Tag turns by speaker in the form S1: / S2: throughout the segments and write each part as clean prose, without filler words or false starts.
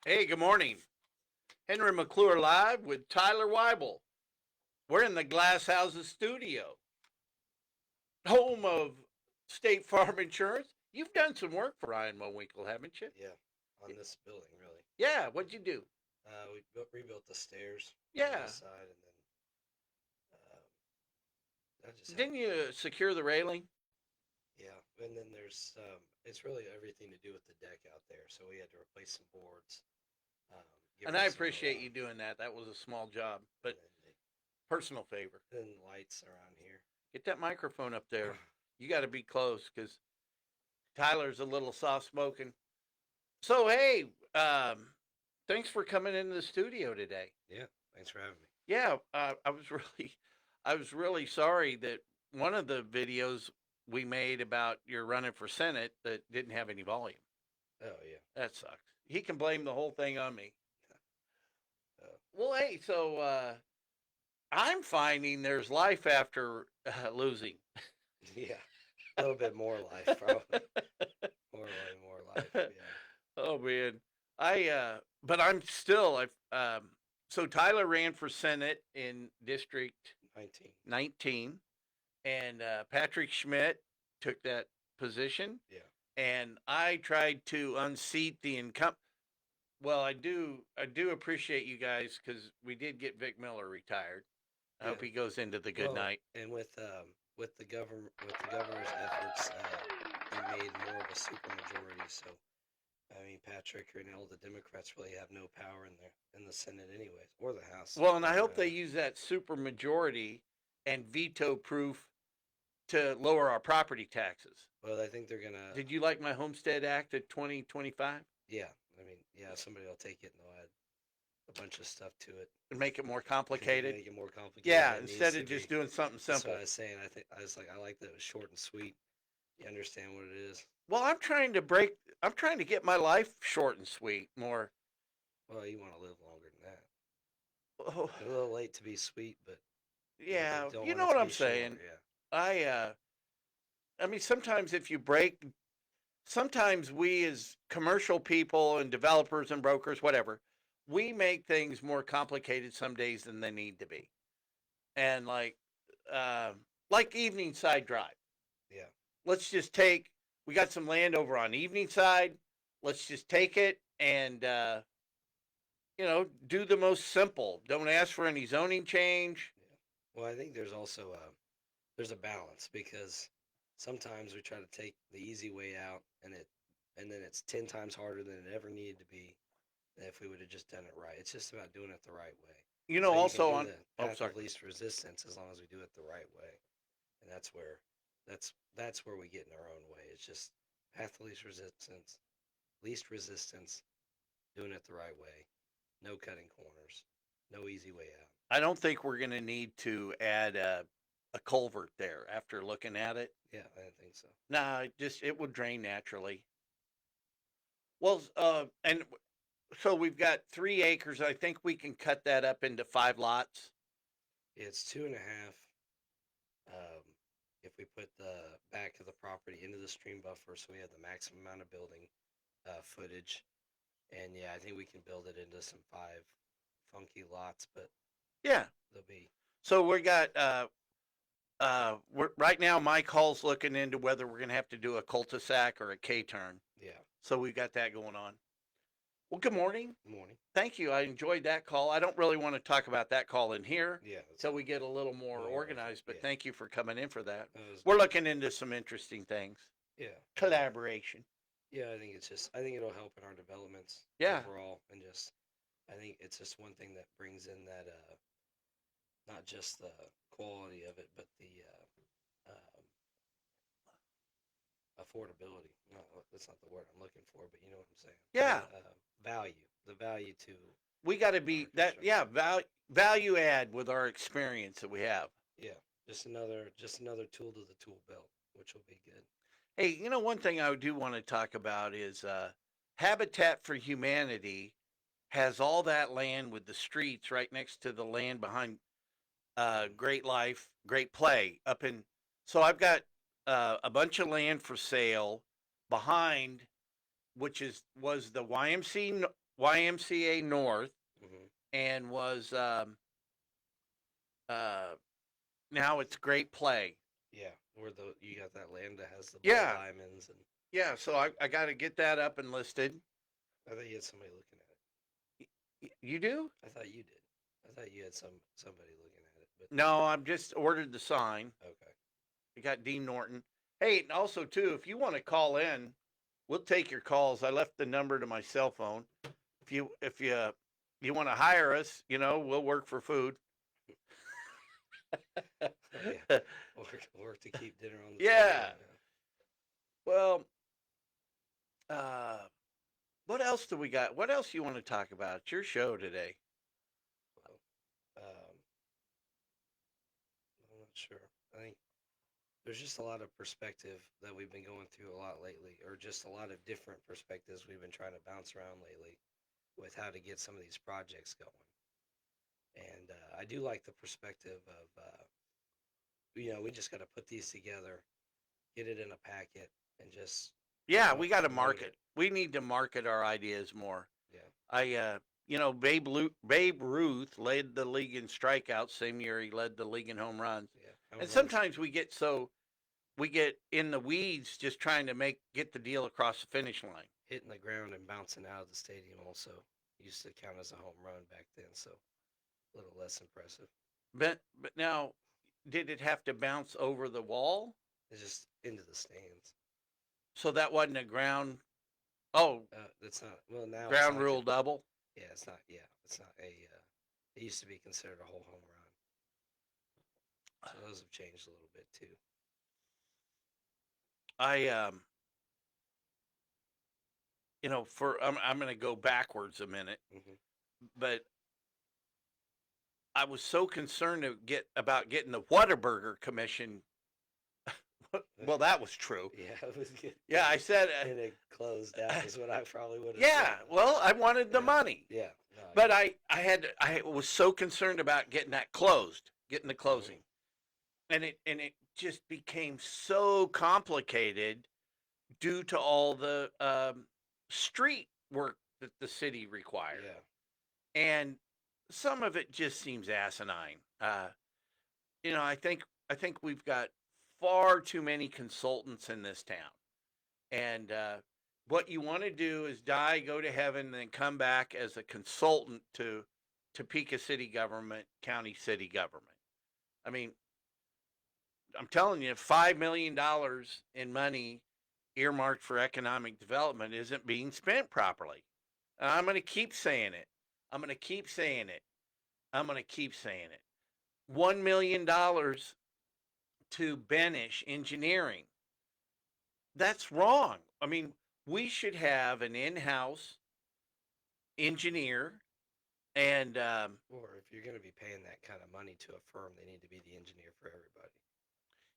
S1: Hey, good morning. Henry McClure live with Tyler Weibel. We're in the Glass Houses studio, home of State Farm Insurance. You've done some work for Ryan Mowinkle, haven't you?
S2: Yeah, on this building, really.
S1: Yeah, what'd you do?
S2: Rebuilt the stairs on
S1: Yeah.
S2: this side, and then I just helped.
S1: Didn't you secure the railing?
S2: Yeah, and then it's really everything to do with the deck out there. So we had to replace some boards, um, get
S1: And
S2: rid
S1: I
S2: of some
S1: appreciate you doing that. That was a small job,
S2: and
S1: but personal favor.
S2: then lights around here.
S1: Get that microphone up there. You got to be close because Tyler's a little soft spoken. So, hey, thanks for coming into the studio today.
S2: Yeah, thanks for having me.
S1: Yeah, I was really sorry that one of the videos we made about your running for Senate that didn't have any volume.
S2: Oh yeah.
S1: That sucks. He can blame the whole thing on me.
S2: Uh,
S1: Well, hey, so I'm finding there's life after losing.
S2: yeah, a little bit more life, probably. More life. Yeah.
S1: Oh man, but I'm still. So Tyler ran for Senate in District
S2: 19.
S1: 19, and Patrick Schmidt took that position,
S2: Yeah.
S1: and I tried to unseat the incumbent. Well, I do appreciate you guys because we did get Vic Miller retired. I
S2: Yeah.
S1: hope he goes into the good
S2: Well,
S1: night.
S2: and with the governor's efforts, he made more of a supermajority. So I mean, Patrick and all the Democrats really have no power in the Senate, anyways, or the House.
S1: Well, and I hope they use that super majority and veto proof to lower our property taxes.
S2: Well, I think they're gonna.
S1: Did you like my Homestead Act of 2025?
S2: Yeah, I mean, yeah, somebody will take it and they'll add a bunch of stuff to it
S1: And make it more
S2: to
S1: complicated?
S2: make it more complicated
S1: Yeah,
S2: than it
S1: instead
S2: needs to
S1: of just
S2: be.
S1: doing something
S2: That's what
S1: simple.
S2: I was saying. I was like, I like that it was short and sweet. You understand what it is.
S1: Well, I'm trying to get my life short and sweet more.
S2: Well, you want to live longer than that.
S1: Oh,
S2: A little late to be sweet, but you
S1: yeah,
S2: don't
S1: you
S2: want
S1: know
S2: it to
S1: what I'm
S2: be short.
S1: saying.
S2: Yeah.
S1: I, uh, I mean, sometimes if you break, sometimes we as commercial people and developers and brokers, whatever, we make things more complicated some days than they need to be. And uh, like Evening Side Drive.
S2: Yeah.
S1: Let's just take. We got some land over on Evening Side. Let's just take it and do the most simple. Don't ask for any zoning change.
S2: Yeah. Well, I think there's a balance because sometimes we try to take the easy way out and then it's 10 times harder than it ever needed to be if we would have just done it right. It's just about doing it the right way. So you can
S1: Also
S2: do
S1: on.
S2: the
S1: Oh,
S2: path
S1: sorry.
S2: of least resistance as long as we do it the right way. And that's where we get in our own way. It's just path of least resistance, doing it the right way. No cutting corners. No easy way out.
S1: I don't think we're going to need to add a culvert there after looking at it.
S2: Yeah, I didn't think so.
S1: Nah, it would drain naturally. Well, and so we've got 3 acres. I think we can cut that up into 5 lots.
S2: It's 2.5. Um, if we put the back of the property into the stream buffer, so we have the maximum amount of building footage, and yeah, I think we can build it into some 5 funky lots, but
S1: Yeah.
S2: they'll be
S1: So we got right now. Mike Hall's looking into whether we're going to have to do a cul-de-sac or a K-turn.
S2: yeah.
S1: So we've got that going on. Well, good morning.
S2: Morning.
S1: Thank you. I enjoyed that call. I don't really want to talk about that call in here
S2: Yeah.
S1: until we get a little more
S2: More
S1: organized, but
S2: yeah.
S1: thank you for coming in for that.
S2: Was,
S1: We're looking into some interesting things.
S2: yeah.
S1: Collaboration.
S2: Yeah, I think it'll help in our developments
S1: Yeah.
S2: overall, and I think it's just one thing that brings in that not just the quality of it, but the affordability. No, that's not the word I'm looking for, but you know what I'm saying.
S1: Yeah.
S2: Value, the value to
S1: We got to be that. Yeah. Value add with our experience that we have.
S2: yeah, just another tool to the tool belt, which will be good.
S1: Hey, one thing I do want to talk about is Habitat for Humanity has all that land with the streets right next to the land behind Great Life, Great Play up in. So I've got a bunch of land for sale behind, which was the YMC YMCA North
S2: Hmm.
S1: and was uh, now it's Great Play.
S2: Yeah, where you got that land that has the ball
S1: Yeah,
S2: diamonds, and
S1: yeah. So I got to get that up and listed.
S2: I thought you had somebody looking at it.
S1: You do?
S2: I thought you did. I thought you had somebody looking at it, but
S1: No, I've just ordered the sign.
S2: okay.
S1: I got Dean Norton. Hey, and also too, if you want to call in, we'll take your calls. I left the number to my cell phone. If you want to hire us, we'll work for food.
S2: Oh yeah, work to keep dinner on the table.
S1: Yeah. Well, uh, what else do we got? What else you want to talk about? It's your show today.
S2: Well, I'm not sure. I think there's just a lot of perspective that we've been going through a lot lately, or just a lot of different perspectives we've been trying to bounce around lately with how to get some of these projects going. And I do like the perspective of, we just got to put these together, get it in a packet, and just
S1: Yeah, we got to
S2: promote
S1: market.
S2: it.
S1: We need to market our ideas more.
S2: Yeah.
S1: Babe Ruth led the league in strikeouts same year he led the league in home runs.
S2: Yeah. Home
S1: And
S2: runs.
S1: sometimes we get in the weeds just trying to get the deal across the finish line.
S2: Hitting the ground and bouncing out of the stadium also used to count as a home run back then, so a little less impressive.
S1: But now, did it have to bounce over the wall?
S2: It's just into the stands.
S1: So that wasn't a ground. Oh,
S2: That's not well now. It's
S1: ground
S2: not.
S1: rule double.
S2: Yeah, it's not. Yeah, it's not a. It used to be considered a whole home run, so those have changed a little bit too.
S1: I I'm going to go backwards a minute,
S2: Hmm.
S1: but I was so concerned about getting the Whataburger Commission. Well, that was true.
S2: Yeah, it was good.
S1: Yeah, I said.
S2: And it closed out is what I probably would have
S1: Yeah,
S2: said.
S1: well, I wanted the
S2: Yeah.
S1: money,
S2: Yeah, no,
S1: but I was so concerned about getting that closed, getting the closing, and it just became so complicated due to all the street work that the city required,
S2: yeah,
S1: and some of it just seems asinine. I think we've got far too many consultants in this town, and what you want to do is die, go to heaven, and then come back as a consultant to Topeka city government, county city government. I mean, I'm telling you, $5 million in money earmarked for economic development isn't being spent properly. And I'm going to keep saying it. I'm going to keep saying it. I'm going to keep saying it. $1 million to Benish Engineering. That's wrong. I mean, we should have an in-house engineer, and
S2: or if you're going to be paying that kind of money to a firm, they need to be the engineer for everybody.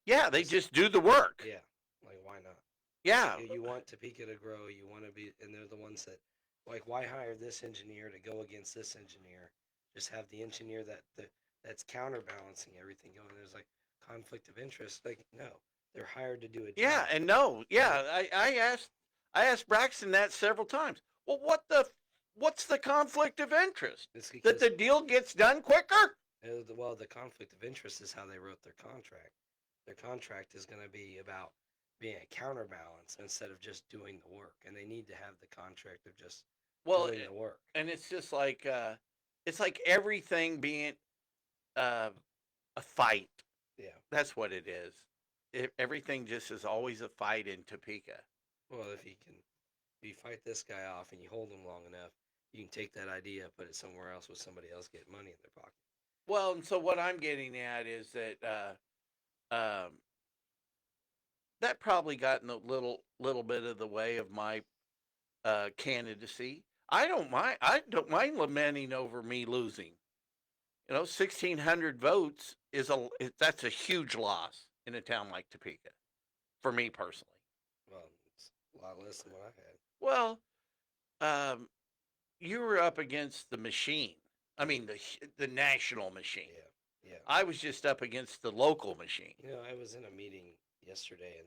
S1: yeah, they just do the work.
S2: Yeah, like why not?
S1: Yeah,
S2: You want Topeka to grow. You want to be, and they're the ones that, like, why hire this engineer to go against this engineer? Just have the engineer that's counterbalancing everything going. There's like conflict of interest. Like no, they're hired to do a
S1: yeah,
S2: job.
S1: and no, yeah. I asked Braxton that several times. Well, what's the conflict of interest?
S2: It's
S1: That
S2: because
S1: the deal gets done quicker?
S2: well, the conflict of interest is how they wrote their contract. Their contract is going to be about being a counterbalance instead of just doing the work, and they need to have the contract of just
S1: Well,
S2: doing the work.
S1: and it's just like everything being uh, a fight.
S2: Yeah.
S1: That's what it is. Everything just is always a fight in Topeka.
S2: Well, if you fight this guy off and you hold him long enough, you can take that idea, put it somewhere else with somebody else getting money in their pocket.
S1: Well, and so what I'm getting at is that that probably got in a little bit of the way of my candidacy. I don't mind lamenting over me losing. 1,600 votes that's a huge loss in a town like Topeka for me personally.
S2: Well, it's a lot less than what I had.
S1: Well, um, you were up against the machine. I mean, the national machine.
S2: Yeah, yeah.
S1: I was just up against the local machine.
S2: I was in a meeting yesterday, and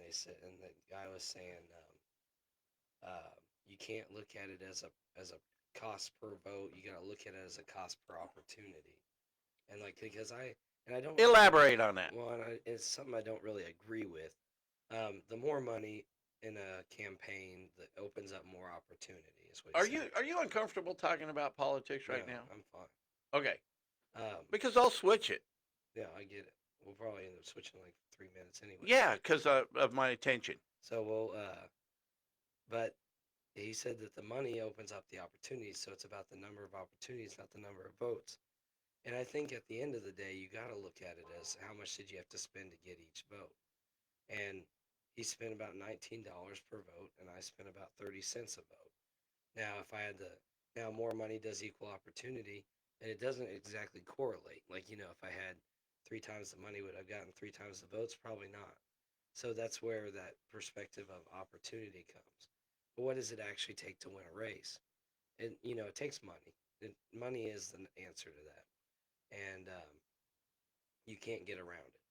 S2: the guy was saying, you can't look at it as a cost per vote. You got to look at it as a cost per opportunity. And like, because I don't,
S1: Elaborate on that.
S2: well, and it's something I don't really agree with. The more money in a campaign, that opens up more opportunity, is what he said.
S1: Are you uncomfortable talking about politics right
S2: No,
S1: now?
S2: I'm fine.
S1: Okay,
S2: Because
S1: because I'll switch it.
S2: yeah, I get it. We'll probably end up switching like 3 minutes anyway.
S1: Yeah, because of my attention.
S2: So but he said that the money opens up the opportunities, so it's about the number of opportunities, not the number of votes. And I think at the end of the day, you got to look at it as how much did you have to spend to get each vote. And he spent about $19 per vote, and I spent about 30 cents a vote. Now, if I had to, now more money does equal opportunity, and it doesn't exactly correlate. Like, if I had 3 times the money, would I have gotten 3 times the votes? Probably not. So that's where that perspective of opportunity comes. But what does it actually take to win a race? And, it takes money. Money is the answer to that. And you can't get around it.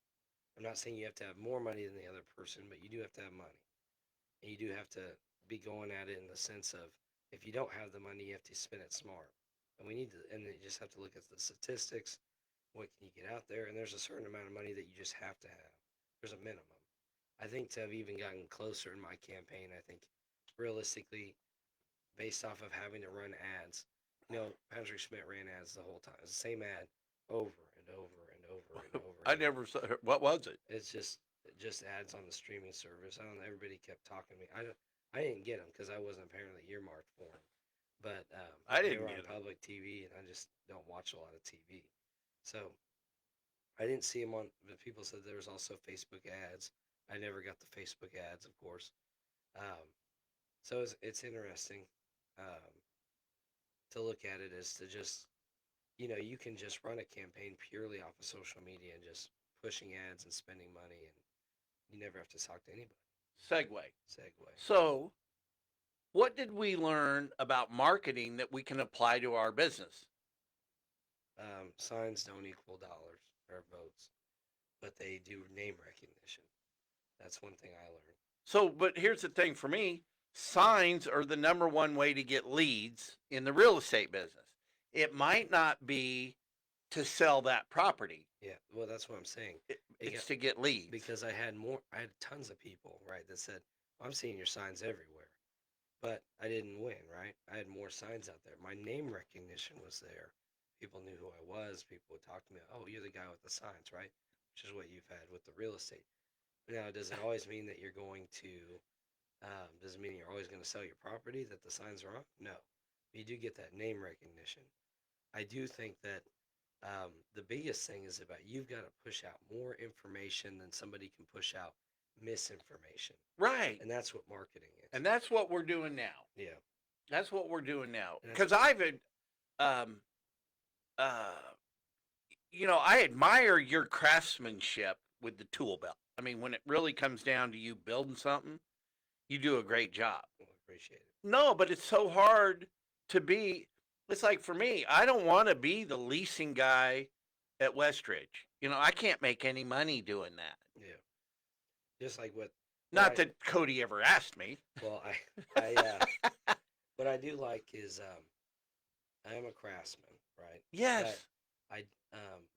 S2: I'm not saying you have to have more money than the other person, but you do have to have money. And you do have to be going at it in the sense of, if you don't have the money, you have to spend it smart. And and you just have to look at the statistics. What can you get out there? And there's a certain amount of money that you just have to have. There's a minimum. I think to have even gotten closer in my campaign, I think realistically, based off of having to run ads, Patrick Schmidt ran ads the whole time. It's the same ad over and over and over and over.
S1: I never saw. What was it?
S2: It's just ads on the streaming service. I don't know. Everybody kept talking to me. I didn't get them because I wasn't apparently earmarked for them. But
S1: I
S2: they
S1: didn't
S2: were
S1: get
S2: on
S1: 'em.
S2: public TV, and I just don't watch a lot of TV. So I didn't see them on. But people said there was also Facebook ads. I never got the Facebook ads, of course. Um, so it's interesting to look at it as to just, you can just run a campaign purely off of social media and just pushing ads and spending money, and you never have to talk to anybody.
S1: Segue.
S2: Segue.
S1: So, what did we learn about marketing that we can apply to our business?
S2: Signs don't equal dollars or votes, but they do name recognition. That's one thing I learned.
S1: So, but here's the thing for me, signs are the number one way to get leads in the real estate business. It might not be to sell that property.
S2: Yeah, well, that's what I'm saying.
S1: It's to get leads.
S2: Because I had tons of people, right, that said, I'm seeing your signs everywhere. But I didn't win, right? I had more signs out there. My name recognition was there. People knew who I was. People would talk to me. Oh, you're the guy with the signs, right? Which is what you've had with the real estate. Now, does it always mean that you're going to? Does it mean you're always going to sell your property? That the signs are on? No. You do get that name recognition. I do think that the biggest thing is about you've got to push out more information than somebody can push out misinformation.
S1: Right.
S2: And that's what marketing is.
S1: And that's what we're doing now.
S2: Yeah.
S1: That's what we're doing now.
S2: And
S1: Because I've um, I admire your craftsmanship with the tool belt. I mean, when it really comes down to you building something, you do a great job.
S2: I appreciate it.
S1: No, but it's so hard to be. It's like for me, I don't want to be the leasing guy at Westridge. I can't make any money doing that.
S2: Yeah. Just like what.
S1: Not that Cody ever asked me.
S2: Well, what I do like is I am a craftsman, right?
S1: Yes.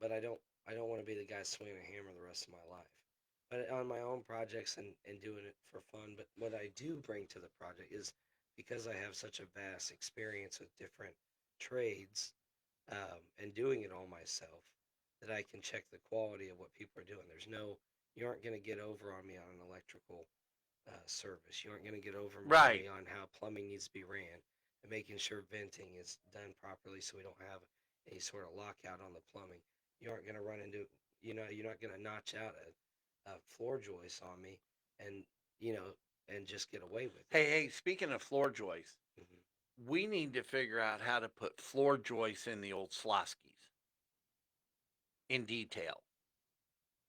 S2: But I don't want to be the guy swinging a hammer the rest of my life. But on my own projects and doing it for fun. But what I do bring to the project is because I have such a vast experience with different trades and doing it all myself, that I can check the quality of what people are doing. You aren't going to get over on me on an electrical service. You aren't going to get over me on how plumbing needs to be ran and making sure venting is done properly so we don't have any sort of lockout on the plumbing. You aren't going to run into, you're not going to notch out a floor joist on me and, and just get away with it.
S1: Hey, speaking of floor joists, we need to figure out how to put floor joists in the old Sloskis in detail.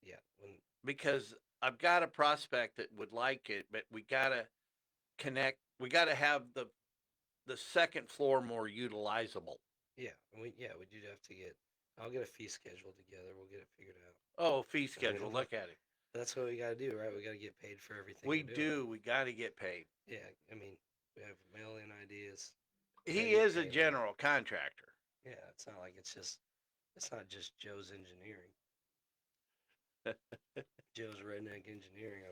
S2: Yeah.
S1: Because I've got a prospect that would like it, but we got to connect. We got to have the second floor more utilizable.
S2: Yeah. We do have to I'll get a fee schedule together. We'll get it figured out.
S1: Oh, fee schedule. Look at it.
S2: That's what we got to do, right? We got to get paid for everything.
S1: We do. We got to get paid.
S2: Yeah. I mean, we have mail-in ideas.
S1: He
S2: get
S1: is a
S2: paid a lot.
S1: general contractor.
S2: Yeah, it's not like it's not just Joe's Engineering. Joe's Redneck Engineering.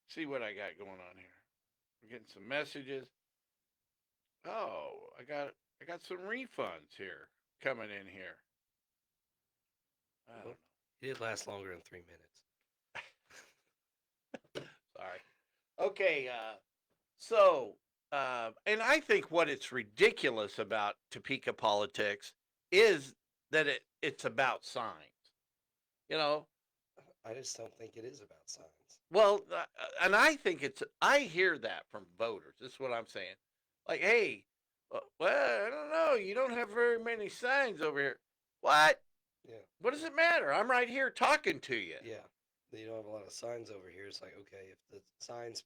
S1: See what I got going on here. We're getting some messages. Oh, I got some refunds here coming in here. I don't
S2: Well,
S1: know.
S2: it did last longer than 3 minutes.
S1: Sorry. Okay, so and I think what it's ridiculous about Topeka politics is that it's about signs. You know,
S2: I just don't think it is about signs.
S1: well, and I think I hear that from voters. This is what I'm saying. Like, hey, well, I don't know. You don't have very many signs over here. What?
S2: Yeah.
S1: What does it matter? I'm right here talking to you.
S2: Yeah. You don't have a lot of signs over here. It's like, okay, if the signs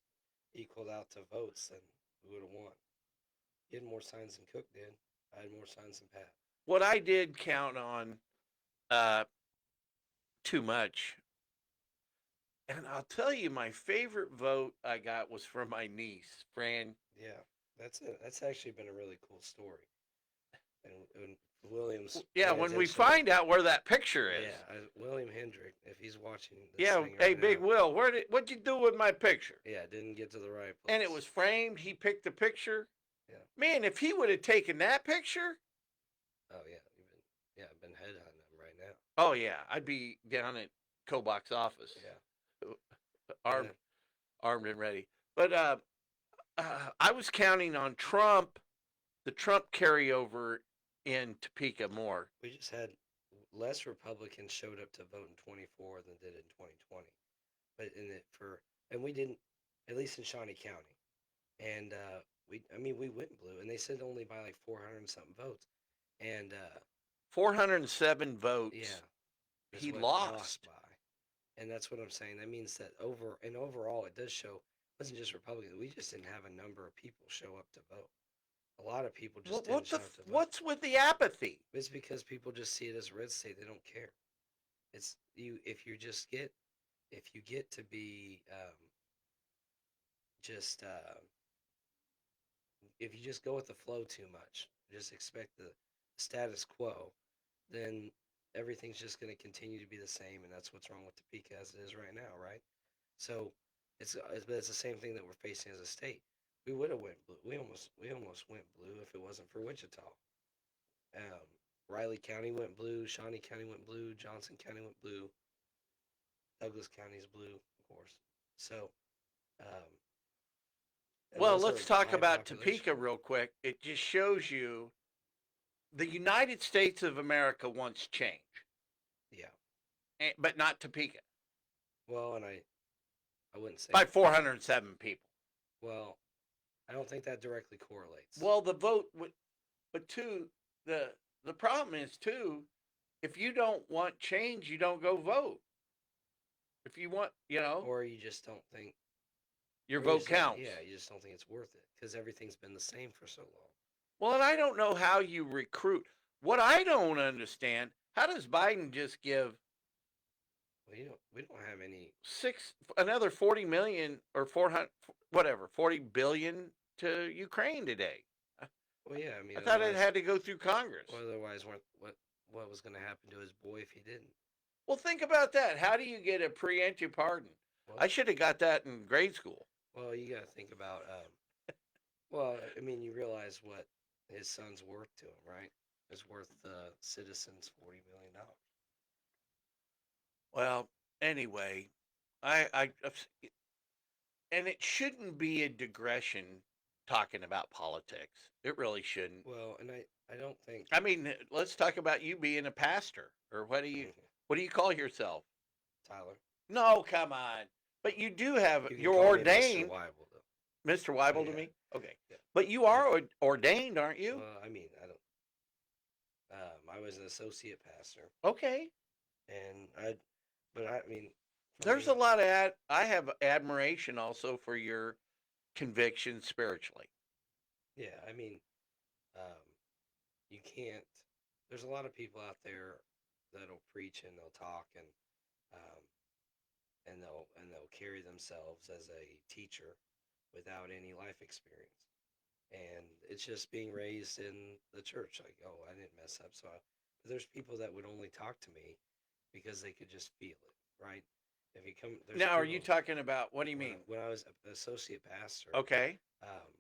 S2: equaled out to votes, then we would have won. You had more signs than Cook did. I had more signs than Pat.
S1: What I did count on uh, too much. And I'll tell you, my favorite vote I got was from my niece, Fran.
S2: Yeah, that's it. That's actually been a really cool story. And Williams.
S1: Yeah,
S2: Pay
S1: when we
S2: attention.
S1: find out where that picture is.
S2: Yeah, William Hendrick, if he's watching this
S1: Yeah,
S2: thing
S1: hey,
S2: right
S1: Big
S2: now.
S1: Will, what'd you do with my picture?
S2: Yeah, didn't get to the right place.
S1: And it was framed. He picked the picture.
S2: Yeah.
S1: Man, if he would have taken that picture,
S2: Oh yeah, I've been headhunting him right now.
S1: oh yeah, I'd be down at Kobach's office,
S2: Yeah.
S1: armed,
S2: Yeah.
S1: armed and ready. But I was counting on the Trump carryover in Topeka more.
S2: We just had less Republicans showed up to vote in 24 than did in 2020. But we didn't, at least in Shawnee County. And we went blue, and they said only by like 400 and something votes. And
S1: 407 votes.
S2: yeah,
S1: He
S2: what
S1: lost
S2: by. And that's what I'm saying. That means that overall, it does show it wasn't just Republicans. We just didn't have a number of people show up to vote. A lot of people just didn't show up to vote.
S1: What's with the apathy?
S2: It's because people just see it as a red state. They don't care. It's you if you get to be just if you just go with the flow too much, just expect the status quo, then everything's just going to continue to be the same, and that's what's wrong with Topeka as it is right now, right? So it's the same thing that we're facing as a state. We would have went blue. We almost went blue if it wasn't for Wichita. Riley County went blue. Shawnee County went blue. Johnson County went blue. Douglas County is blue, of course. So,
S1: well, let's talk about Topeka real quick. It just shows you the United States of America wants change.
S2: Yeah.
S1: But not Topeka.
S2: Well, and I wouldn't say
S1: by 407 people.
S2: Well, I don't think that directly correlates.
S1: Well, the vote would, but two, the problem is too, if you don't want change, you don't go vote. If you want,
S2: or you just don't think
S1: your vote counts.
S2: Yeah, you just don't think it's worth it because everything's been the same for so long.
S1: Well, and I don't know how you recruit. What I don't understand, how does Biden just give?
S2: Well, we don't have
S1: another 40 million or 400, whatever, 40 billion to Ukraine today.
S2: Well, yeah, I mean,
S1: I thought it had to go through Congress.
S2: Well, otherwise, what was going to happen to his boy if he didn't?
S1: Well, think about that. How do you get a preemptive pardon? Well, I should have got that in grade school.
S2: Well, you got to think about. Well, I mean, you realize what his son's worth to him, right? It's worth the citizens $40 million.
S1: Well, anyway, I and it shouldn't be a digression talking about politics. It really shouldn't.
S2: Well, and I don't think.
S1: I mean, let's talk about you being a pastor, or what do you call yourself?
S2: Tyler.
S1: No, come on. But you do have you're ordained.
S2: Mr. Weibel,
S1: though. Mr. Weibel to me. Okay.
S2: Yeah.
S1: But you are ordained, aren't you?
S2: Well, I mean, I don't. I was an associate pastor.
S1: Okay.
S2: And I mean,
S1: there's a lot of I have admiration also for your conviction spiritually.
S2: Yeah, I mean, you can't. There's a lot of people out there that'll preach and they'll talk and they'll carry themselves as a teacher without any life experience. and it's just being raised in the church. Like, oh, I didn't mess up. But there's people that would only talk to me because they could just feel it, right? If you come, there's
S1: Now, are you
S2: people.
S1: talking about, what do you mean?
S2: When I was an associate pastor,
S1: Okay.
S2: um,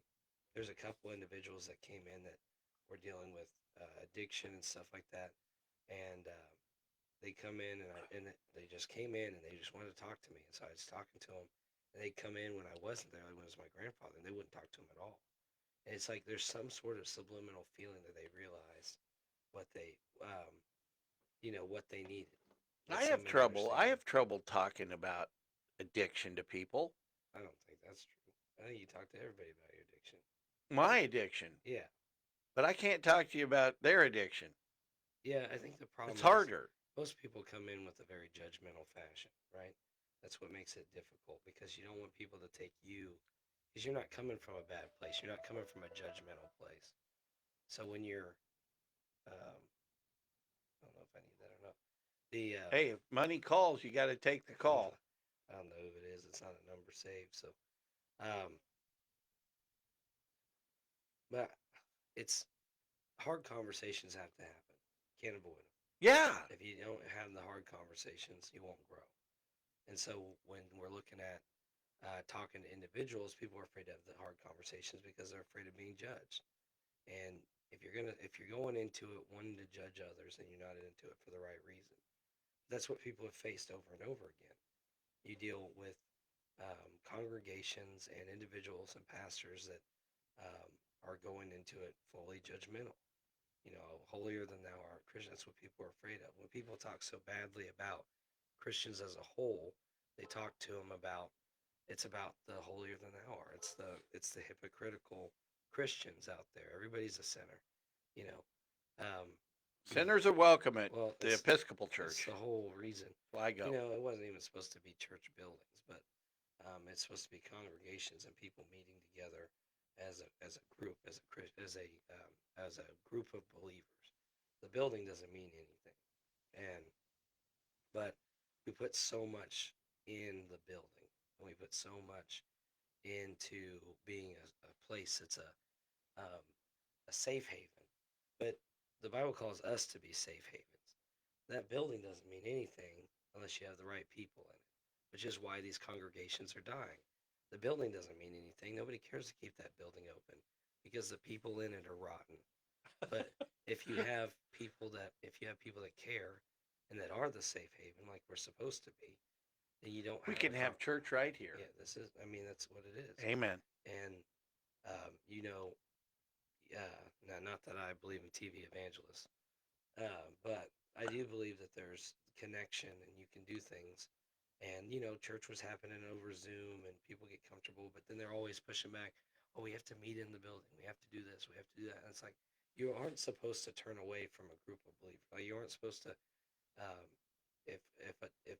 S2: there's a couple individuals that came in that were dealing with addiction and stuff like that, and they come in and they just came in and they just wanted to talk to me, and so I was talking to them, and they'd come in when I wasn't there, like when it was my grandfather, and they wouldn't talk to him at all. And it's like there's some sort of subliminal feeling that they realized what they, what they needed. That somebody
S1: I
S2: understand.
S1: have trouble talking about addiction to people.
S2: I don't think that's true. I think you talk to everybody about your addiction.
S1: My addiction,
S2: Yeah,
S1: but I can't talk to you about their addiction.
S2: yeah. I think the problem
S1: It's
S2: is
S1: harder.
S2: most people come in with a very judgmental fashion, right? That's what makes it difficult because you don't want people to take you because you're not coming from a bad place. You're not coming from a judgmental place. So when you're, I don't know if I need that or not. The
S1: Hey, if money calls, you got to take the call.
S2: I don't know who it is. It's not a number saved. So, um, but it's hard conversations have to happen. Can't avoid them.
S1: Yeah.
S2: If you don't have the hard conversations, you won't grow. And so when we're looking at talking to individuals, people are afraid to have the hard conversations because they're afraid of being judged. And if you're going into it wanting to judge others, then you're not into it for the right reason. That's what people have faced over and over again. You deal with congregations and individuals and pastors that are going into it fully judgmental. Holier than thou art Christian. That's what people are afraid of. When people talk so badly about Christians as a whole, they talk to them about it's about the holier than thou art. It's the hypocritical Christians out there. Everybody's a sinner, you know. Um,
S1: Sinners are welcome at
S2: well,
S1: the Episcopal
S2: it's
S1: Church.
S2: the whole reason.
S1: Flaggo.
S2: It wasn't even supposed to be church buildings, but it's supposed to be congregations and people meeting together as a group, as a group of believers. The building doesn't mean anything, and but we put so much in the building, and we put so much into being a place that's a safe haven. But the Bible calls us to be safe havens. That building doesn't mean anything unless you have the right people in it, which is why these congregations are dying. The building doesn't mean anything. Nobody cares to keep that building open because the people in it are rotten. But if you have people that care and that are the safe haven like we're supposed to be, then you don't
S1: We
S2: have
S1: can have church right here.
S2: yeah, that's what it is.
S1: Amen.
S2: And um, you know, now not that I believe in TV evangelists, but I do believe that there's connection and you can do things. And church was happening over Zoom and people get comfortable, but then they're always pushing back. Oh, we have to meet in the building. We have to do this. We have to do that. And it's like you aren't supposed to turn away from a group of believers. Like, you aren't supposed to. Um, if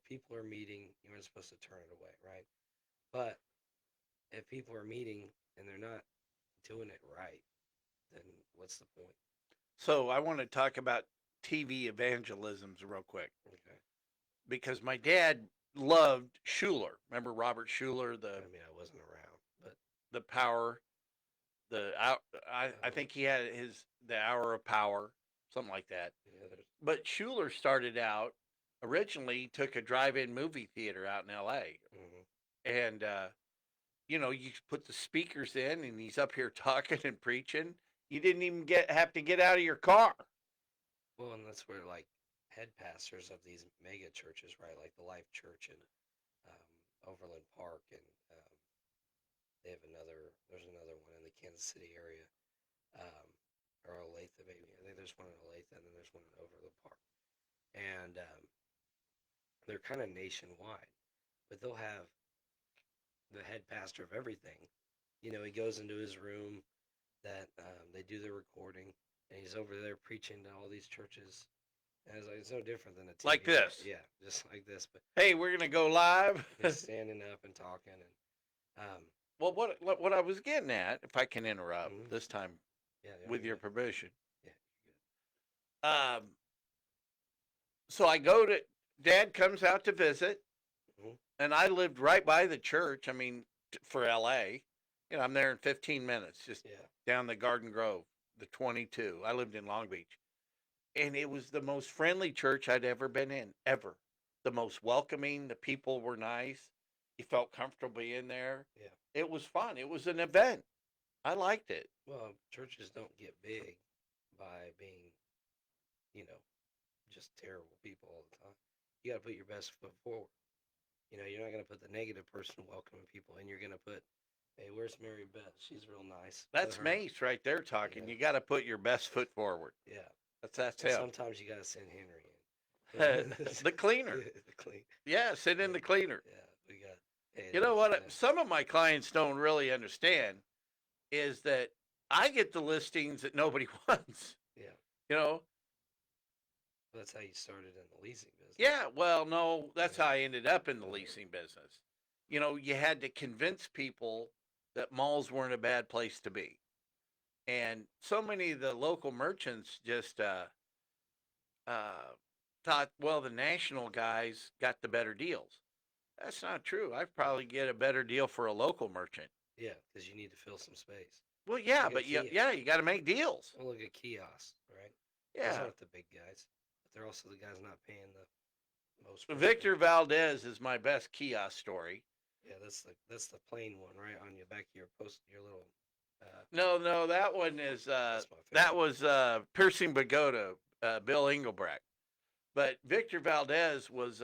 S2: people are meeting, you aren't supposed to turn it away, right? But if people are meeting and they're not doing it right, then what's the point?
S1: So I want to talk about TV evangelisms real quick
S2: Okay.
S1: because my dad loved Schuler. Remember Robert Schuler,
S2: I mean, I wasn't around, but
S1: the power, I think he had the hour of power, something like that.
S2: there's.
S1: But Schuler started out originally took a drive-in movie theater out in L.A.
S2: Mhm.
S1: and you put the speakers in, and he's up here talking and preaching. You didn't even have to get out of your car.
S2: Well, and that's where like head pastors of these mega churches, right? Like the Life Church in Overland Park, and they have another. There's another one in the Kansas City area, um, or Olathe, maybe. I think there's one in Olathe, and then there's one in Overland Park, and they're kind of nationwide. But they'll have the head pastor of everything. He goes into his room that they do the recording, and he's over there preaching to all these churches. And it's no different than a TV.
S1: Like this.
S2: Yeah, just like this. But
S1: Hey, we're gonna go live.
S2: he's standing up and talking, and
S1: Well, what I was getting at, if I can interrupt
S2: Mhm.
S1: this time
S2: yeah,
S1: with your permission.
S2: yeah, you're
S1: Um, so I go to Dad comes out to visit,
S2: good.
S1: and I lived right by the church. I mean, for L.A. I'm there in 15 minutes, just
S2: Yeah.
S1: down the Garden Grove, the 22. I lived in Long Beach. And it was the most friendly church I'd ever been in, ever. The most welcoming. The people were nice. You felt comfortable in there.
S2: Yeah.
S1: It was fun. It was an event. I liked it.
S2: Well, churches don't get big by being, you know, just terrible people all the time. You got to put your best foot forward. You're not going to put the negative person welcoming people, and you're going to put, hey, where's Mary Beth? She's real nice. Put
S1: That's
S2: her.
S1: Mace right there
S2: You
S1: talking.
S2: know,
S1: You got to put your best foot forward.
S2: yeah.
S1: That's
S2: And
S1: him.
S2: sometimes you got to send Henry in.
S1: The cleaner.
S2: The clean.
S1: Yeah, sit in
S2: Yeah.
S1: the cleaner.
S2: Yeah. We got. Hey,
S1: You know what? Some of my clients don't really understand is that I get the listings that nobody wants.
S2: Yeah.
S1: You know,
S2: That's how you started in the leasing business.
S1: yeah, well, no, that's
S2: Yeah.
S1: how I ended up in the leasing business. You had to convince people that malls weren't a bad place to be. And so many of the local merchants just uh, thought, well, the national guys got the better deals. That's not true. I'd probably get a better deal for a local merchant.
S2: Yeah, because you need to fill some space.
S1: Well, yeah,
S2: Look at
S1: but
S2: Kia.
S1: yeah, you got to make deals.
S2: Well, look at kiosks, right? Those
S1: Yeah.
S2: aren't the big guys, but they're also the guys not paying the most.
S1: Victor Valdez is my best kiosk story.
S2: Yeah, that's the plain one, right on your back of your post, your little.
S1: No, that one is
S2: That's my favorite.
S1: that was Piercing Pagoda, Bill Engelbrecht. But Victor Valdez was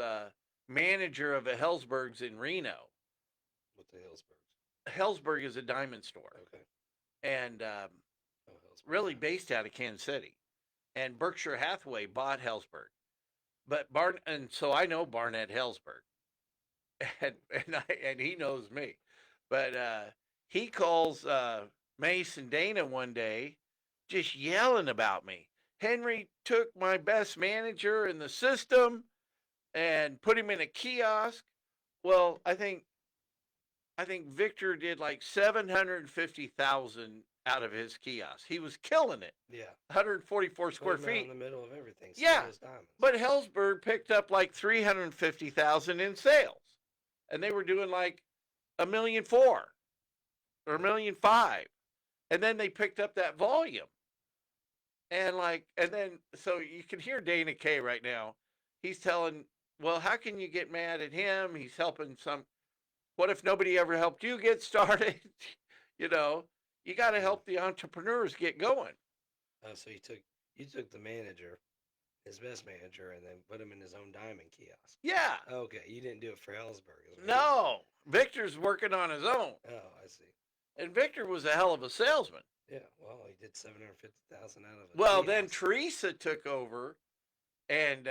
S1: manager of a Hellsberg's in Reno.
S2: With the Hillsburgs.
S1: Hellsberg is a diamond store,
S2: Okay.
S1: and
S2: Oh, Hillsburg.
S1: really based out of Kansas City. And Berkshire Hathaway bought Hellsberg, but and so I know Barnett Hellsberg, and he knows me, but he calls Mace and Dana one day, just yelling about me. Henry took my best manager in the system and put him in a kiosk. Well, I think Victor did like 750,000 out of his kiosk. He was killing it.
S2: Yeah.
S1: 144 square
S2: Put 'em out
S1: feet.
S2: in the middle of everything.
S1: Yeah,
S2: Those diamonds.
S1: but Hellsberg picked up like 350,000 in sales, and they were doing like $1.4 million or $1.5 million, and then they picked up that volume, and then so you can hear Dana K right now. He's telling, well, how can you get mad at him? He's helping some. What if nobody ever helped you get started? you know, you got to help the entrepreneurs get going.
S2: So you took the manager, his best manager, and then put him in his own diamond kiosk.
S1: Yeah.
S2: Okay, you didn't do it for Ellsberg. is what you're
S1: No, Victor's working on his own,
S2: saying. Oh, I see.
S1: and Victor was a hell of a salesman.
S2: Yeah, well, he did 750,000 out of it.
S1: Well, then Teresa took over, and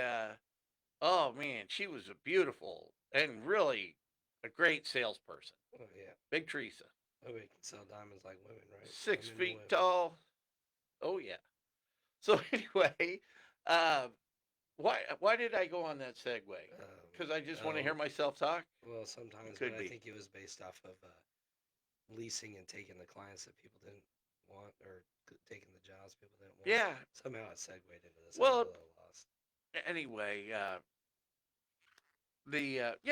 S1: oh man, she was a beautiful and really a great salesperson.
S2: Oh yeah,
S1: Big Teresa,
S2: nobody can sell diamonds like women, right?
S1: 6
S2: Women and
S1: feet
S2: women.
S1: tall. Oh yeah. So anyway, why did I go on that segue? Because I just want to hear myself talk.
S2: Well, sometimes,
S1: Could
S2: but
S1: be.
S2: I think it was based off of leasing and taking the clients that people didn't want, or taking the jobs people didn't want.
S1: Yeah.
S2: Somehow it segued into this.
S1: Well,
S2: I'm a little lost.
S1: Anyway, yeah,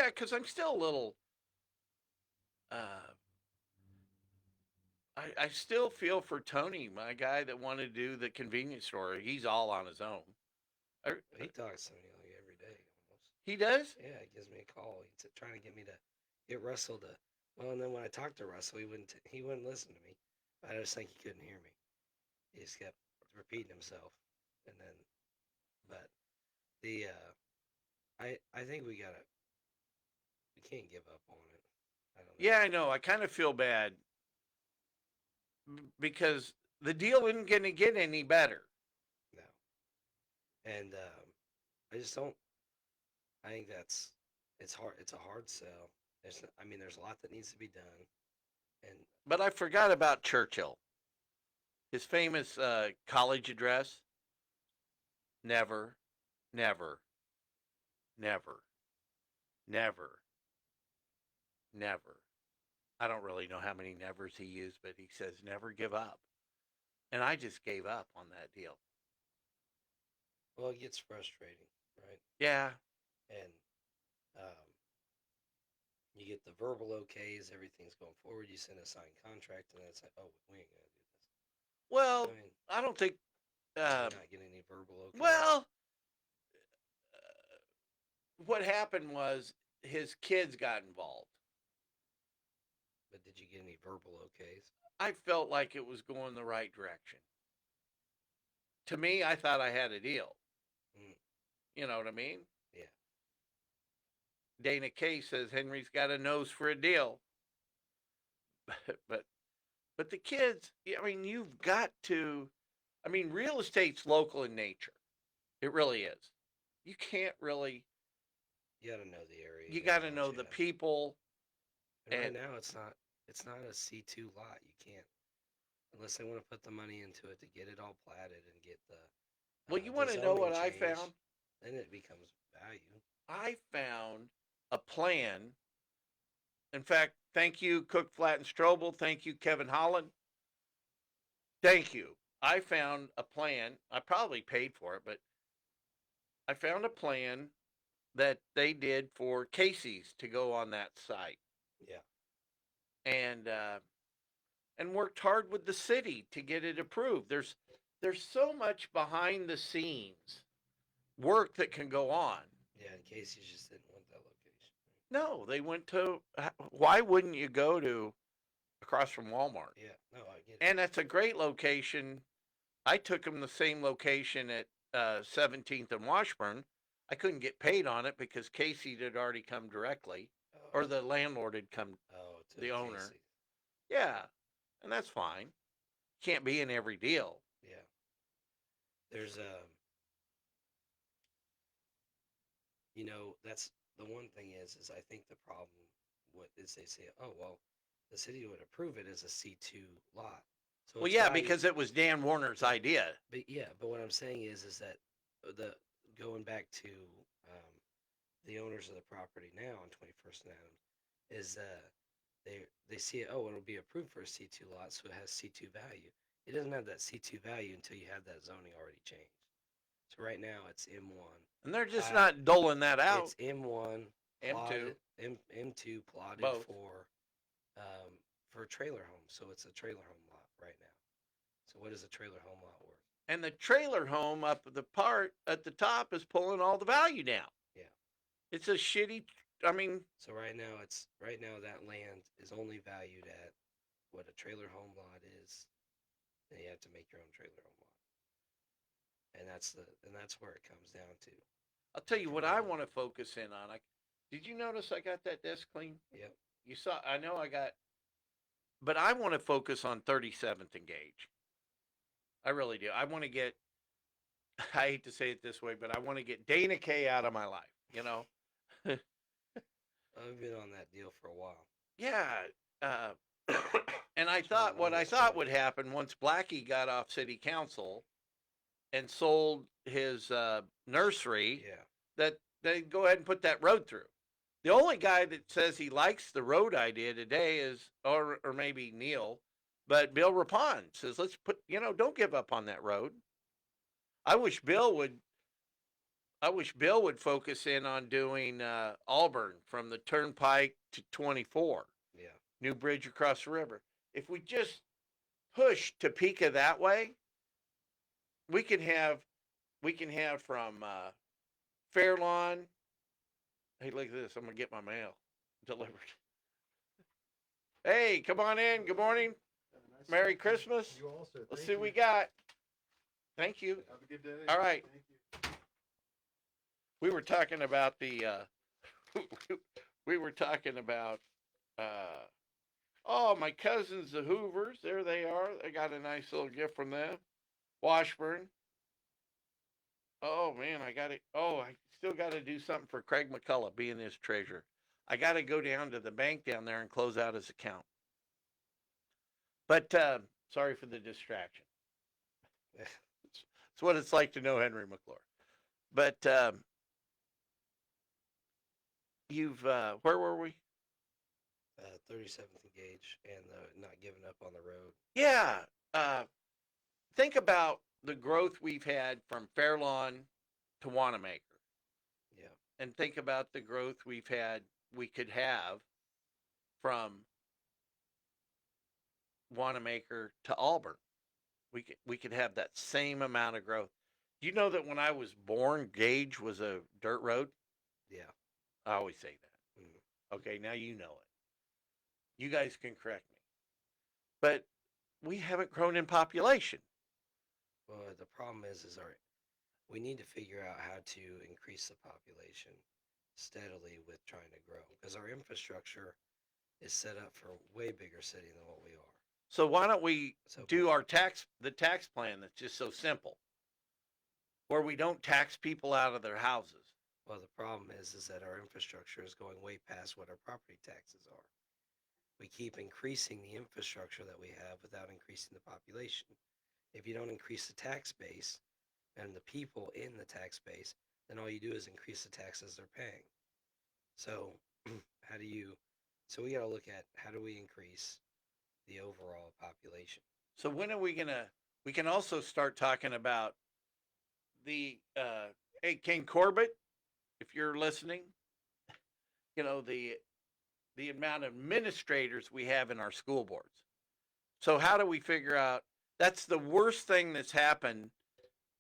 S1: because I'm still a little. I still feel for Tony, my guy that wanted to do the convenience store. He's all on his own.
S2: He talks to me like every day almost.
S1: He does?
S2: Yeah, he gives me a call. He's trying to get me to get Russell to. Well, and then when I talked to Russell, he wouldn't listen to me. I just think he couldn't hear me. He just kept repeating himself, and then, but the I think we can't give up on it. I don't know.
S1: Yeah, I know. I kind of feel bad because the deal isn't going to get any better.
S2: No. And I just don't. I think it's hard. It's a hard sell. There's a lot that needs to be done. And
S1: But I forgot about Churchill. His famous college address. Never, never, never, never, never. I don't really know how many nevers he used, but he says never give up. And I just gave up on that deal.
S2: well, it gets frustrating, right?
S1: Yeah.
S2: And um, You get the verbal okays, everything's going forward. You send a signed contract, and then it's like, oh, we ain't gonna do this. I
S1: Well,
S2: mean,
S1: I don't think.
S2: do
S1: Uh,
S2: you not get any verbal okays?
S1: well, what happened was his kids got involved.
S2: But did you get any verbal okays?
S1: I felt like it was going the right direction. To me, I thought I had a deal.
S2: Mm,
S1: You know what I mean?
S2: yeah.
S1: Dana Kay says Henry's got a nose for a deal. but but the kids, I mean, you've got to. I mean, real estate's local in nature. It really is. You can't really.
S2: You got to know the area.
S1: You
S2: You got
S1: got
S2: to
S1: to
S2: know what
S1: know
S2: you
S1: the
S2: have.
S1: people.
S2: And right
S1: And
S2: now, it's not. It's not a C2 lot. You can't unless they want to put the money into it to get it all platted and get
S1: well, you
S2: the
S1: want to know
S2: zoning
S1: what I
S2: changed.
S1: found?
S2: Then it becomes value.
S1: I found a plan. In fact, thank you, Cook Flat and Strobel. Thank you, Kevin Holland. Thank you. I found a plan. I probably paid for it, but I found a plan that they did for Casey's to go on that site,
S2: Yeah.
S1: and worked hard with the city to get it approved. There's so much behind the scenes work that can go on.
S2: Yeah. And Casey just didn't want that location.
S1: No, they went to. Why wouldn't you go to across from Walmart?
S2: Yeah. No, I get it.
S1: And that's a great location. I took them the same location at 17th and Washburn. I couldn't get paid on it because Casey had already come directly, or
S2: Oh.
S1: the landlord had come,
S2: Oh, to
S1: the owner.
S2: Casey.
S1: Yeah, and that's fine. Can't be in every deal.
S2: Yeah. There's that's the one thing is I think the problem what is they say, oh well, the city would approve it as a C2 lot. So
S1: Well,
S2: it's
S1: yeah,
S2: valued.
S1: because it was Dan Warner's idea.
S2: But yeah, but what I'm saying is that the going back to um, the owners of the property now on 21st and Adams is they see it. Oh, it'll be approved for a C2 lot, so it has C2 value. It doesn't have that C2 value until you have that zoning already changed. So right now it's M1.
S1: And they're just
S2: Plat,
S1: not doling that out.
S2: it's M1
S1: M2,
S2: plotted, M2 plotted
S1: both.
S2: for trailer homes. So it's a trailer home lot right now. So what is a trailer home lot worth?
S1: And the trailer home up at the part at the top is pulling all the value down.
S2: Yeah.
S1: It's a shitty. I mean,
S2: So right now that land is only valued at what a trailer home lot is. And you have to make your own trailer home lot. And that's where it comes down to.
S1: I'll tell you what I want to focus in on. Did you notice I got that desk clean?
S2: Yep.
S1: You saw. I know I got, but I want to focus on 37th and Gage. I really do. I want to get. I hate to say it this way, but I want to get Dana Kay out of my life. You know.
S2: I've been on that deal for a while.
S1: Yeah. Uh, and I
S2: It's been
S1: thought
S2: the
S1: what I
S2: longest
S1: thought
S2: time.
S1: would happen once Blackie got off city council and sold his nursery,
S2: Yeah.
S1: that they'd go ahead and put that road through. The only guy that says he likes the road idea today is, or maybe Neil, but Bill Rapon says, let's put, don't give up on that road. I wish Bill would. I wish Bill would focus in on doing Auburn from the Turnpike to 24,
S2: Yeah.
S1: new bridge across the river. If we just push Topeka that way, we can have from Fairlawn. Hey, look at this! I'm gonna get my mail delivered. Hey, come on in. Good morning. Merry Christmas.
S3: You also.
S1: Let's
S3: Thank
S1: see what we
S3: you.
S1: got. Thank you.
S3: Have a good day.
S1: All right.
S3: Thank you.
S1: We were talking about the. We were talking about. Oh, my cousins, the Hoovers. There they are. I got a nice little gift from them. Washburn. Oh man, I got it. Oh, I still got to do something for Craig McCullough, being his treasurer. I got to go down to the bank down there and close out his account. But sorry for the distraction. It's what it's like to know Henry McClure. But you've where were we?
S2: 37th Gauge and not giving up on the road.
S1: Yeah. Think about the growth we've had from Fairlawn to Wanamaker.
S2: Yeah.
S1: And think about the growth we could have from Wanamaker to Auburn. We could have that same amount of growth. Do you know that when I was born, Gage was a dirt road?
S2: Yeah.
S1: I always say that.
S2: Mm.
S1: Okay, now you know it. You guys can correct me. But we haven't grown in population.
S2: Well, the problem is our we need to figure out how to increase the population steadily with trying to grow because our infrastructure is set up for a way bigger city than what we are.
S1: So why don't we
S2: So,
S1: do the tax plan that's just so simple, where we don't tax people out of their houses?
S2: well, the problem is that our infrastructure is going way past what our property taxes are. We keep increasing the infrastructure that we have without increasing the population. If you don't increase the tax base and the people in the tax base, then all you do is increase the taxes they're paying. So, how do you? So we got to look at how do we increase the overall population.
S1: So when are we gonna? We can also start talking about the. Hey, King Corbett, if you're listening, the amount of administrators we have in our school boards. So how do we figure out? That's the worst thing that's happened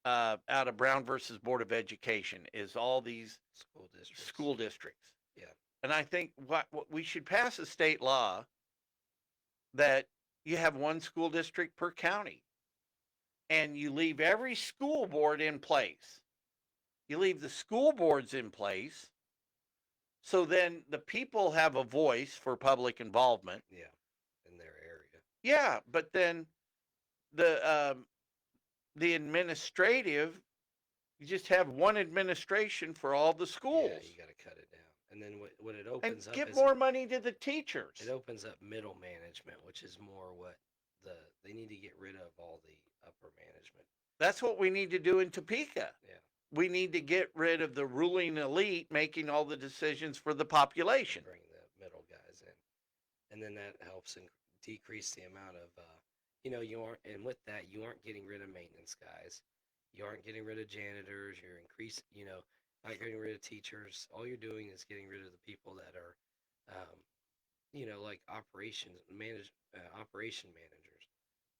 S1: out of Brown versus Board of Education is all these
S2: School districts.
S1: school districts.
S2: Yeah.
S1: And I think what we should pass a state law that you have one school district per county, and you leave every school board in place. You leave the school boards in place, so then the people have a voice for public involvement.
S2: Yeah. In their area.
S1: Yeah, but then the the administrative, you just have one administration for all the schools.
S2: Yeah, you got to cut it down. And then what it
S1: And
S2: opens up
S1: give
S2: is
S1: more money to the teachers.
S2: it opens up middle management, which is more what they need to get rid of all the upper management.
S1: That's what we need to do in Topeka.
S2: Yeah.
S1: We need to get rid of the ruling elite making all the decisions for the population.
S2: Bring the middle guys in, and then that helps decrease the amount of you aren't, and with that you aren't getting rid of maintenance guys, you aren't getting rid of janitors, you're increasing, not getting rid of teachers. All you're doing is getting rid of the people that are like operation managers.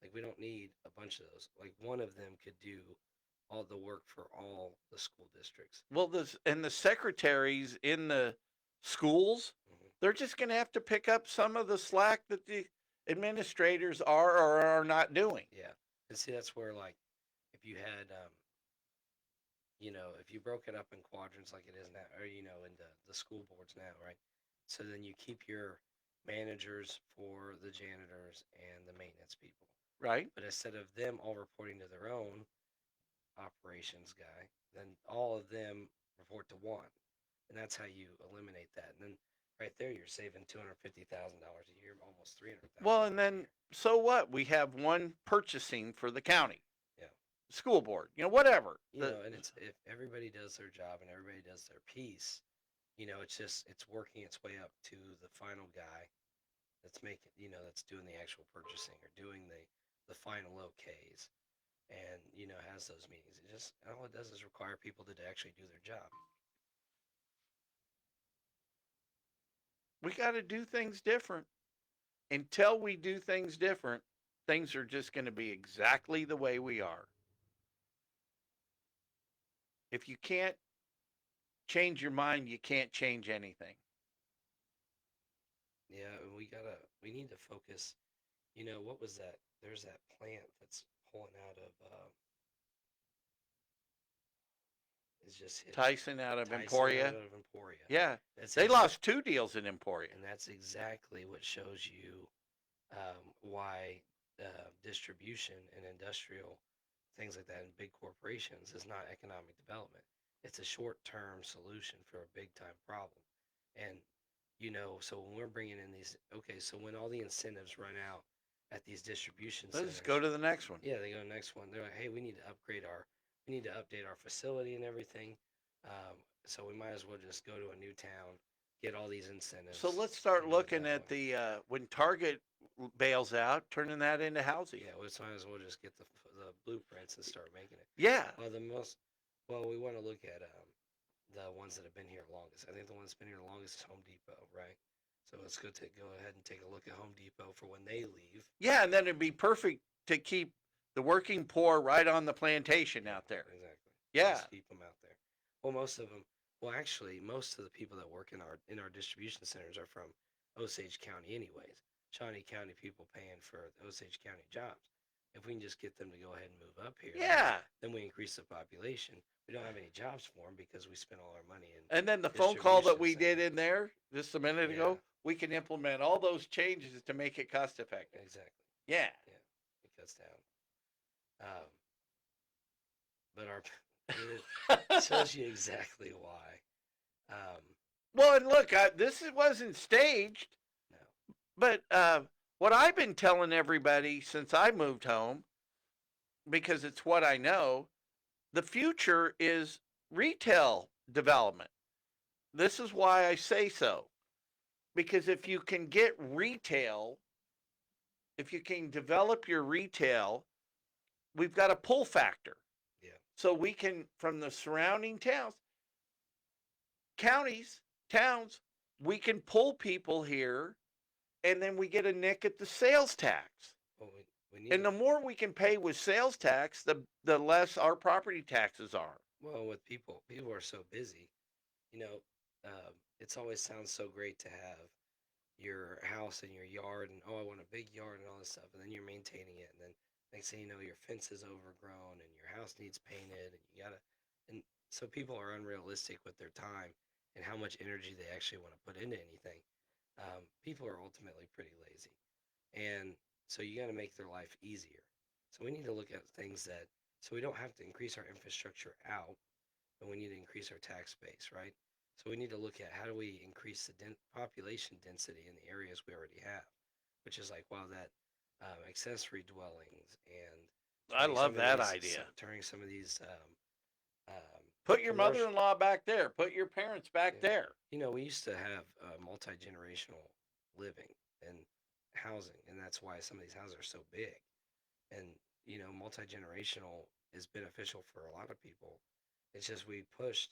S2: Like we don't need a bunch of those. Like one of them could do all the work for all the school districts.
S1: Well, and the secretaries in the schools,
S2: Hmm.
S1: they're just going to have to pick up some of the slack that the administrators are or are not doing.
S2: Yeah, and see that's where like if you had if you broke it up in quadrants like it is now, or in the school boards now, right? So then you keep your managers for the janitors and the maintenance people.
S1: Right?
S2: But instead of them all reporting to their own operations guy, then all of them report to one. And that's how you eliminate that. And then right there you're saving $250,000 a year, almost 300,000.
S1: Well, and then so what? We have one purchasing for the county.
S2: Yeah.
S1: School board, whatever.
S2: And it's if everybody does their job and everybody does their piece, it's working its way up to the final guy that's making, that's doing the actual purchasing or doing the final OKs and, has those meetings. All it does is require people to actually do their job.
S1: We got to do things different. Until we do things different, things are just going to be exactly the way we are. If you can't change your mind, you can't change anything.
S2: Yeah, we need to focus. What was that? There's that plant that's pulling out of, it's just hit
S1: Tyson out of
S2: Tyson
S1: Emporia.
S2: out of Emporia.
S1: Yeah.
S2: That's
S1: They lost 2 deals in Emporia.
S2: And that's exactly what shows you why distribution and industrial things like that in big corporations is not economic development. It's a short-term solution for a big-time problem. And so when we're bringing in so when all the incentives run out at these distribution
S1: Let's
S2: centers,
S1: go to the next one.
S2: yeah, they go to the next one. They're like, hey, we need to update our facility and everything. So we might as well just go to a new town, get all these incentives.
S1: So let's start
S2: and do it
S1: looking
S2: that
S1: at
S2: way.
S1: when Target bails out, turning that into housing.
S2: Yeah, we might as well just get the blueprints and start making it.
S1: Yeah.
S2: Well, we want to look at the ones that have been here longest. I think the one that's been here longest is Home Depot, right? So let's go ahead and take a look at Home Depot for when they leave.
S1: Yeah, and then it'd be perfect to keep the working poor right on the plantation out there.
S2: Exactly.
S1: Yeah.
S2: Just keep them out there. Well, most of them. Well, actually, most of the people that work in our distribution centers are from Osage County, anyways. Shawnee County people paying for the Osage County jobs. If we can just get them to go ahead and move up here,
S1: Yeah.
S2: then we increase the population. We don't have any jobs for them because we spend all our money in
S1: And then the phone call that
S2: distribution
S1: we did
S2: centers.
S1: in there just a minute
S2: Yeah.
S1: ago, we can implement all those changes to make it cost effective.
S2: Exactly.
S1: Yeah.
S2: Yeah. It cuts down. But it tells you exactly why.
S1: Well, and look, wasn't staged,
S2: No.
S1: but what I've been telling everybody since I moved home, because it's what I know, the future is retail development. This is why I say so. Because if you can get retail, if you can develop your retail, we've got a pull factor.
S2: Yeah.
S1: So we can, from the surrounding counties, towns, we can pull people here, and then we get a nick at the sales tax.
S2: Well, we need.
S1: And the more we can pay with sales tax, the less our property taxes are.
S2: Well, with people are so busy. You know, it's always sounds so great to have your house and your yard, and oh, I want a big yard and all this stuff, and then you're maintaining it, and then next thing you know, your fence is overgrown and your house needs painted, and you gotta. And so people are unrealistic with their time and how much energy they actually want to put into anything. People are ultimately pretty lazy, and so you got to make their life easier. So we need to look at things that so we don't have to increase our infrastructure out, but we need to increase our tax base, right? So we need to look at how do we increase the population density in the areas we already have, which is like that accessory dwellings and
S1: I love that idea.
S2: turning some of these
S1: Put your mother-in-law back there. Put your parents back there.
S2: You know, we used to have multi-generational living and housing, and that's why some of these houses are so big. And you know, multi-generational is beneficial for a lot of people. It's just we pushed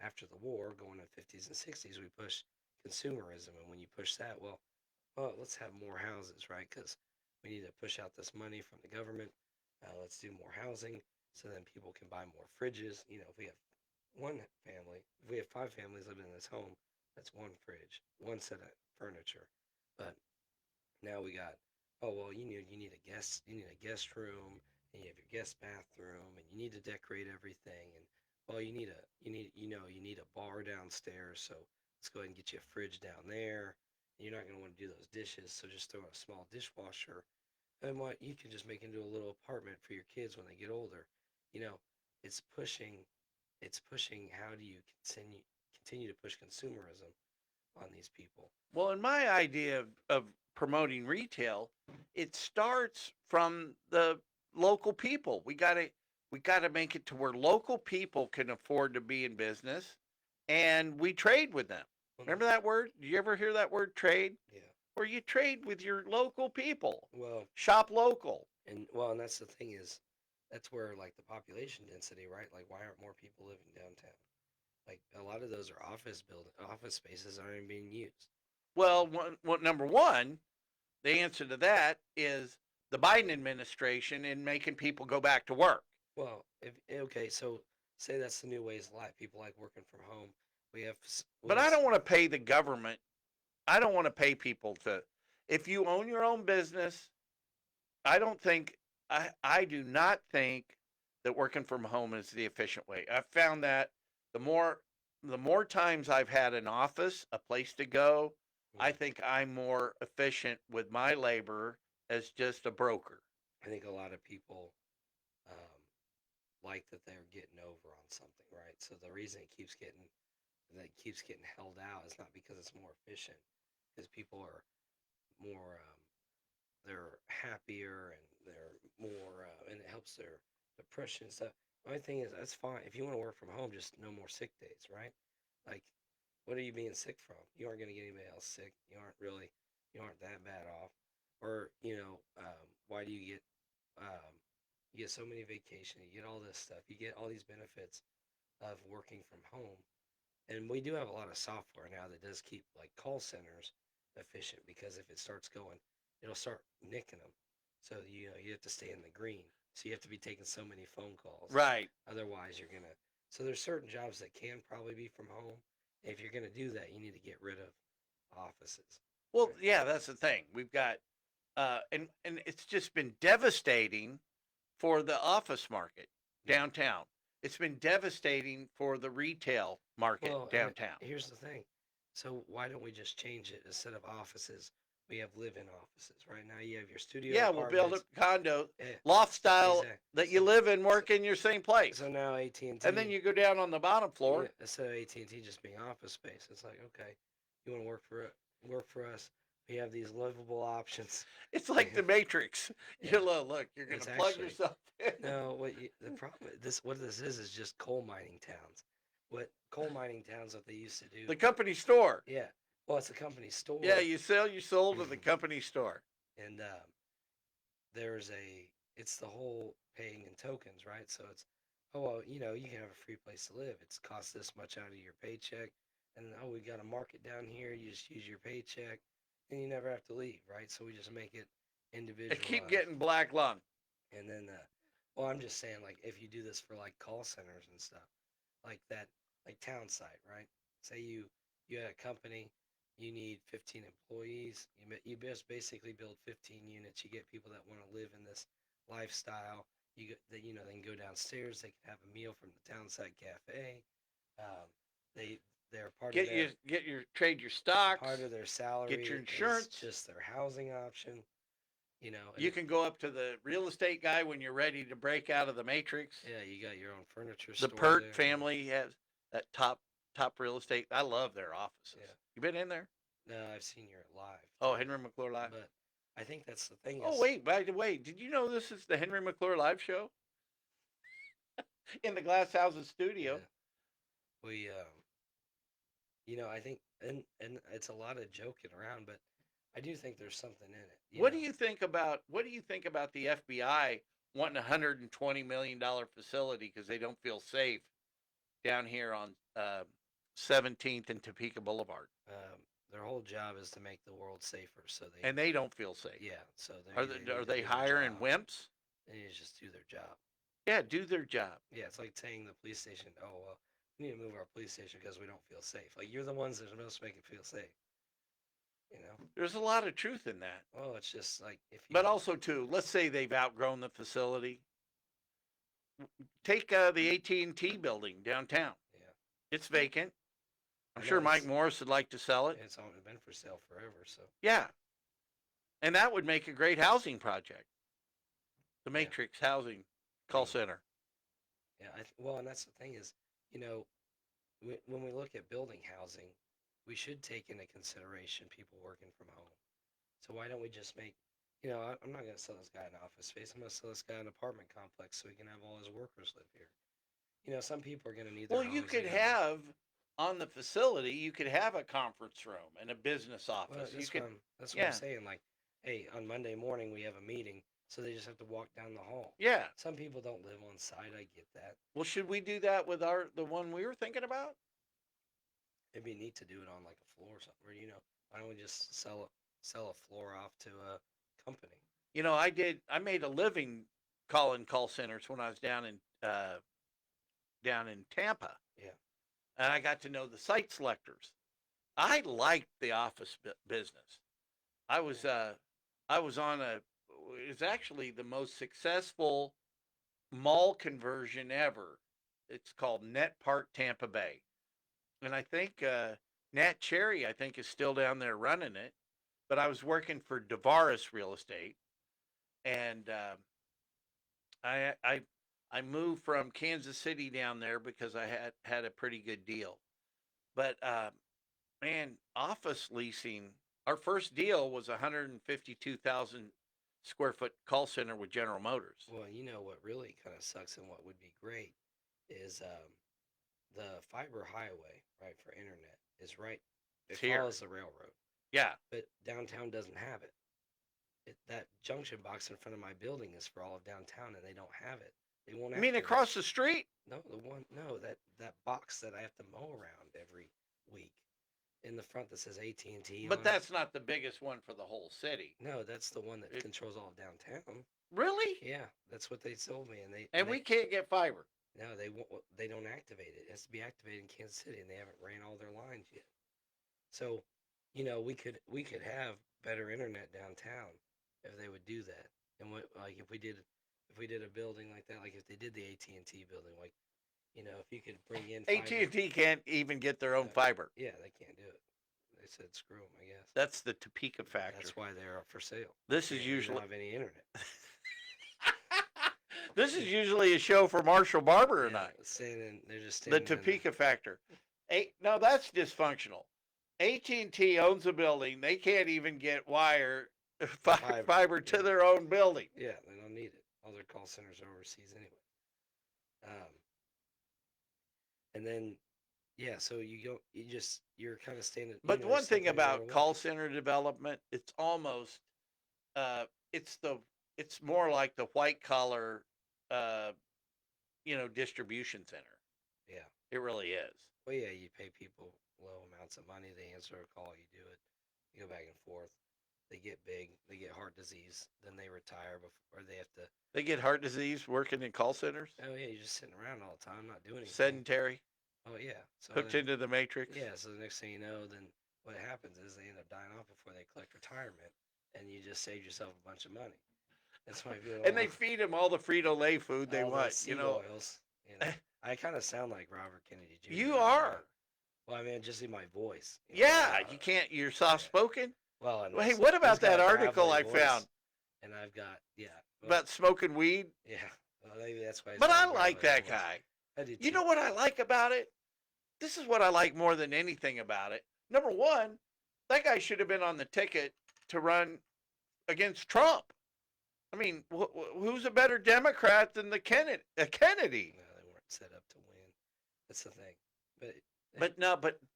S2: after the war, going in 50s and 60s, we pushed consumerism, and when you push that, well, let's have more houses, right? Because we need to push out this money from the government. Let's do more housing, so then people can buy more fridges. You know, if we have if we have 5 families living in this home, that's one fridge, one set of furniture. But now we got, oh well, you need a guest room, and you have your guest bathroom, and you need to decorate everything, and well, you need a bar downstairs, so let's go ahead and get you a fridge down there. You're not going to want to do those dishes, so just throw in a small dishwasher, and what you can just make into a little apartment for your kids when they get older. You know, it's pushing. It's pushing. How do you continue to push consumerism on these people?
S1: Well, in my idea of promoting retail, it starts from the local people. We gotta make it to where local people can afford to be in business, and we trade with them. Remember that word? Did you ever hear that word, trade?
S2: Yeah.
S1: Where you trade with your local people.
S2: Well,
S1: shop local.
S2: And that's the thing is, that's where like the population density, right? Like, why aren't more people living downtown? Like a lot of those are office spaces aren't even being used.
S1: Well, number one, the answer to that is the Biden administration in making people go back to work.
S2: Well, okay, so say that's the new ways of life. People like working from home.
S1: But I don't want to pay the government. I don't want to pay people to. If you own your own business, I do not think that working from home is the efficient way. I've found that the more times I've had an office, a place to go, I think I'm more efficient with my labor as just a broker.
S2: I think a lot of people like that they're getting over on something, right? So the reason it keeps getting held out is not because it's more efficient, because people are more they're happier and they're more and it helps their depression and stuff. The only thing is that's fine if you want to work from home, just no more sick days, right? Like, what are you being sick from? You aren't going to get anybody else sick. You aren't that bad off. Or why do you get so many vacations? You get all this stuff. You get all these benefits of working from home. And we do have a lot of software now that does keep like call centers efficient, because if it starts going, it'll start nicking them. So you have to stay in the green. So you have to be taking so many phone calls.
S1: Right.
S2: Otherwise, you're gonna. So there's certain jobs that can probably be from home. If you're gonna do that, you need to get rid of offices.
S1: Well,
S2: Right?
S1: yeah, that's the thing. We've got, and it's just been devastating for the office market
S2: Yeah.
S1: downtown. It's been devastating for the retail market
S2: Well, and
S1: downtown.
S2: here's the thing. So why don't we just change it? Instead of offices, we have live-in offices. Right now, you have your studio
S1: Yeah, we'll build a
S2: apartments.
S1: condo,
S2: Yeah,
S1: loft style
S2: exactly.
S1: that you live and work in your same place.
S2: So now AT and
S1: And then
S2: T,
S1: you go down on the bottom floor.
S2: instead of AT&T just being office space, it's like, okay, you want to work for us? We have these livable options.
S1: It's like the Matrix.
S2: Yeah,
S1: You look, you're going
S2: it's
S1: to plug
S2: actually
S1: yourself in.
S2: no. The problem what this is just coal mining towns. What coal mining towns what they used to do?
S1: The company store.
S2: Yeah, well, it's a company store.
S1: Yeah, you sell your soul to the company store.
S2: And there's a it's the whole paying in tokens, right? So it's, oh well, you can have a free place to live. It's cost this much out of your paycheck, and oh, we got a market down here. You just use your paycheck, and you never have to leave, right? So we just make it
S1: I
S2: individualized.
S1: keep getting black lung.
S2: And then, well, I'm just saying, like, if you do this for like call centers and stuff, like that, like town site, right? Say you had a company, you need 15 employees. You just basically build 15 units. You get people that want to live in this lifestyle. That they can go downstairs. They can have a meal from the town site cafe. Um, they they're
S1: Get your trade your stocks.
S2: part of their salary.
S1: Get your
S2: is
S1: insurance.
S2: just their housing option. And
S1: You can go up to the real estate guy when you're ready to break out of the matrix.
S2: yeah, you got your own furniture
S1: The
S2: store.
S1: Pert
S2: there.
S1: family has that top real estate. I love their offices.
S2: Yeah.
S1: You been in there?
S2: No, I've seen you live.
S1: Oh, Henry McClure live.
S2: But I think that's the thing.
S1: Oh wait, by the way, did you know this is the Henry McClure live show in the Glass Houses studio?
S2: Yeah. We I think, and it's a lot of joking around, but I do think there's something in it.
S1: What do you think about the FBI wanting $120 million facility because they don't feel safe down here on 17th and Topeka Boulevard,
S2: Their whole job is to make the world safer, so they
S1: and they don't feel safe?
S2: yeah. So
S1: Are they hiring wimps?
S2: They need to just do their job.
S1: Yeah, do their job.
S2: Yeah, it's like saying the police station, oh well, we need to move our police station because we don't feel safe. Like, you're the ones that are supposed to make it feel safe.
S1: There's a lot of truth in that.
S2: Well, it's just like if you.
S1: But also, too, let's say they've outgrown the facility. Take the AT&T building downtown.
S2: Yeah.
S1: It's vacant. I'm
S2: I
S1: sure
S2: know
S1: Mike Morris would like to sell it.
S2: It's only been for sale forever, so.
S1: Yeah. And that would make a great housing project. The
S2: Yeah.
S1: Matrix Housing Call Center.
S2: Yeah, well, and that's the thing is, when we look at building housing, we should take into consideration people working from home. So why don't we just make, I'm not going to sell this guy an office space. I'm going to sell this guy an apartment complex so he can have all his workers live here. Some people are going to need their
S1: Well, you
S2: homes,
S1: could
S2: they gotta-
S1: have on the facility, you could have a conference room and a business
S2: Well,
S1: office.
S2: that's
S1: You could,
S2: that's what
S1: yeah.
S2: I'm saying. Like, hey, on Monday morning we have a meeting, so they just have to walk down the hall.
S1: yeah.
S2: Some people don't live on site. I get that.
S1: Well, should we do that with the one we were thinking about?
S2: It'd be neat to do it on like a floor or something. Or, why don't we just sell a floor off to a company?
S1: I made a living calling call centers when I was down in Tampa.
S2: Yeah.
S1: And I got to know the site selectors. I liked the office business. I was on it's actually the most successful mall conversion ever. It's called Net Park Tampa Bay. And I think Nat Cherry, I think, is still down there running it. But I was working for Devaris Real Estate, and I moved from Kansas City down there because I had a pretty good deal. But man, office leasing. Our first deal was 152,000 square foot call center with General Motors.
S2: Well, what really kind of sucks and what would be great is the fiber highway, right, for internet is right. It
S1: Here.
S2: follows the railroad,
S1: Yeah.
S2: but downtown doesn't have it. That junction box in front of my building is for all of downtown, and they don't have it. They won't.
S1: I mean, across the street?
S2: No, that box that I have to mow around every week. in the front that says AT&T
S1: But
S2: on it.
S1: that's not the biggest one for the whole city.
S2: No, that's the one that
S1: It-
S2: controls all of downtown.
S1: Really?
S2: Yeah, that's what they told me,
S1: And we can't get fiber.
S2: no, they don't activate it. It has to be activated in Kansas City, and they haven't ran all their lines yet. So, we could have better internet downtown if they would do that. And what like if we did a building like that, like if they did the AT&T building, like if you could bring in fiber.
S1: AT&T can't even get their own
S2: No,
S1: fiber.
S2: yeah, they can't do it. They said screw them, I guess.
S1: That's the Topeka factor.
S2: That's why they're up for sale.
S1: This
S2: They
S1: is
S2: don't
S1: usually
S2: have any internet.
S1: this is usually a show for Marshall Barber and
S2: Yeah,
S1: I.
S2: they're just
S1: The
S2: standing in
S1: Topeka factor. No, that's dysfunctional. AT&T owns a building. They can't even get fiber to
S2: yeah.
S1: their own building.
S2: Yeah, they don't need it. All their call centers are overseas anyway. And then yeah, so you're kind of standing.
S1: But one thing
S2: stepping in their
S1: about
S2: way.
S1: call center development, it's almost it's more like the white collar uh, distribution center.
S2: Yeah.
S1: It really is.
S2: Well, yeah, you pay people low amounts of money. They answer a call. You do it. You go back and forth. They get big. They get heart disease. Then they retire before they have to.
S1: They get heart disease working in call centers.
S2: Oh yeah, you're just sitting around all the time, not doing anything.
S1: Sedentary,
S2: Oh yeah. So
S1: hooked
S2: then,
S1: into the matrix.
S2: yeah. So the next thing you know, then what happens is they end up dying off before they collect retirement, and you just saved yourself a bunch of money. That's why people.
S1: And they feed them all the Frito-Lay food they
S2: all
S1: want.
S2: those seed oils. I kind of sound like Robert Kennedy Jr.
S1: You are.
S2: Well, I mean, just in my voice.
S1: Yeah, you can't. You're soft spoken.
S2: Well, and
S1: Hey, what about that article I found
S2: And I've got
S1: about smoking weed?
S2: yeah. Well, maybe that's why.
S1: But I like that guy.
S2: I do too.
S1: You know what I like about it? This is what I like more than anything about it. Number one, that guy should have been on the ticket to run against Trump. I mean, who's a better Democrat than the Kennedy?
S2: No, they weren't set up to win. That's the thing.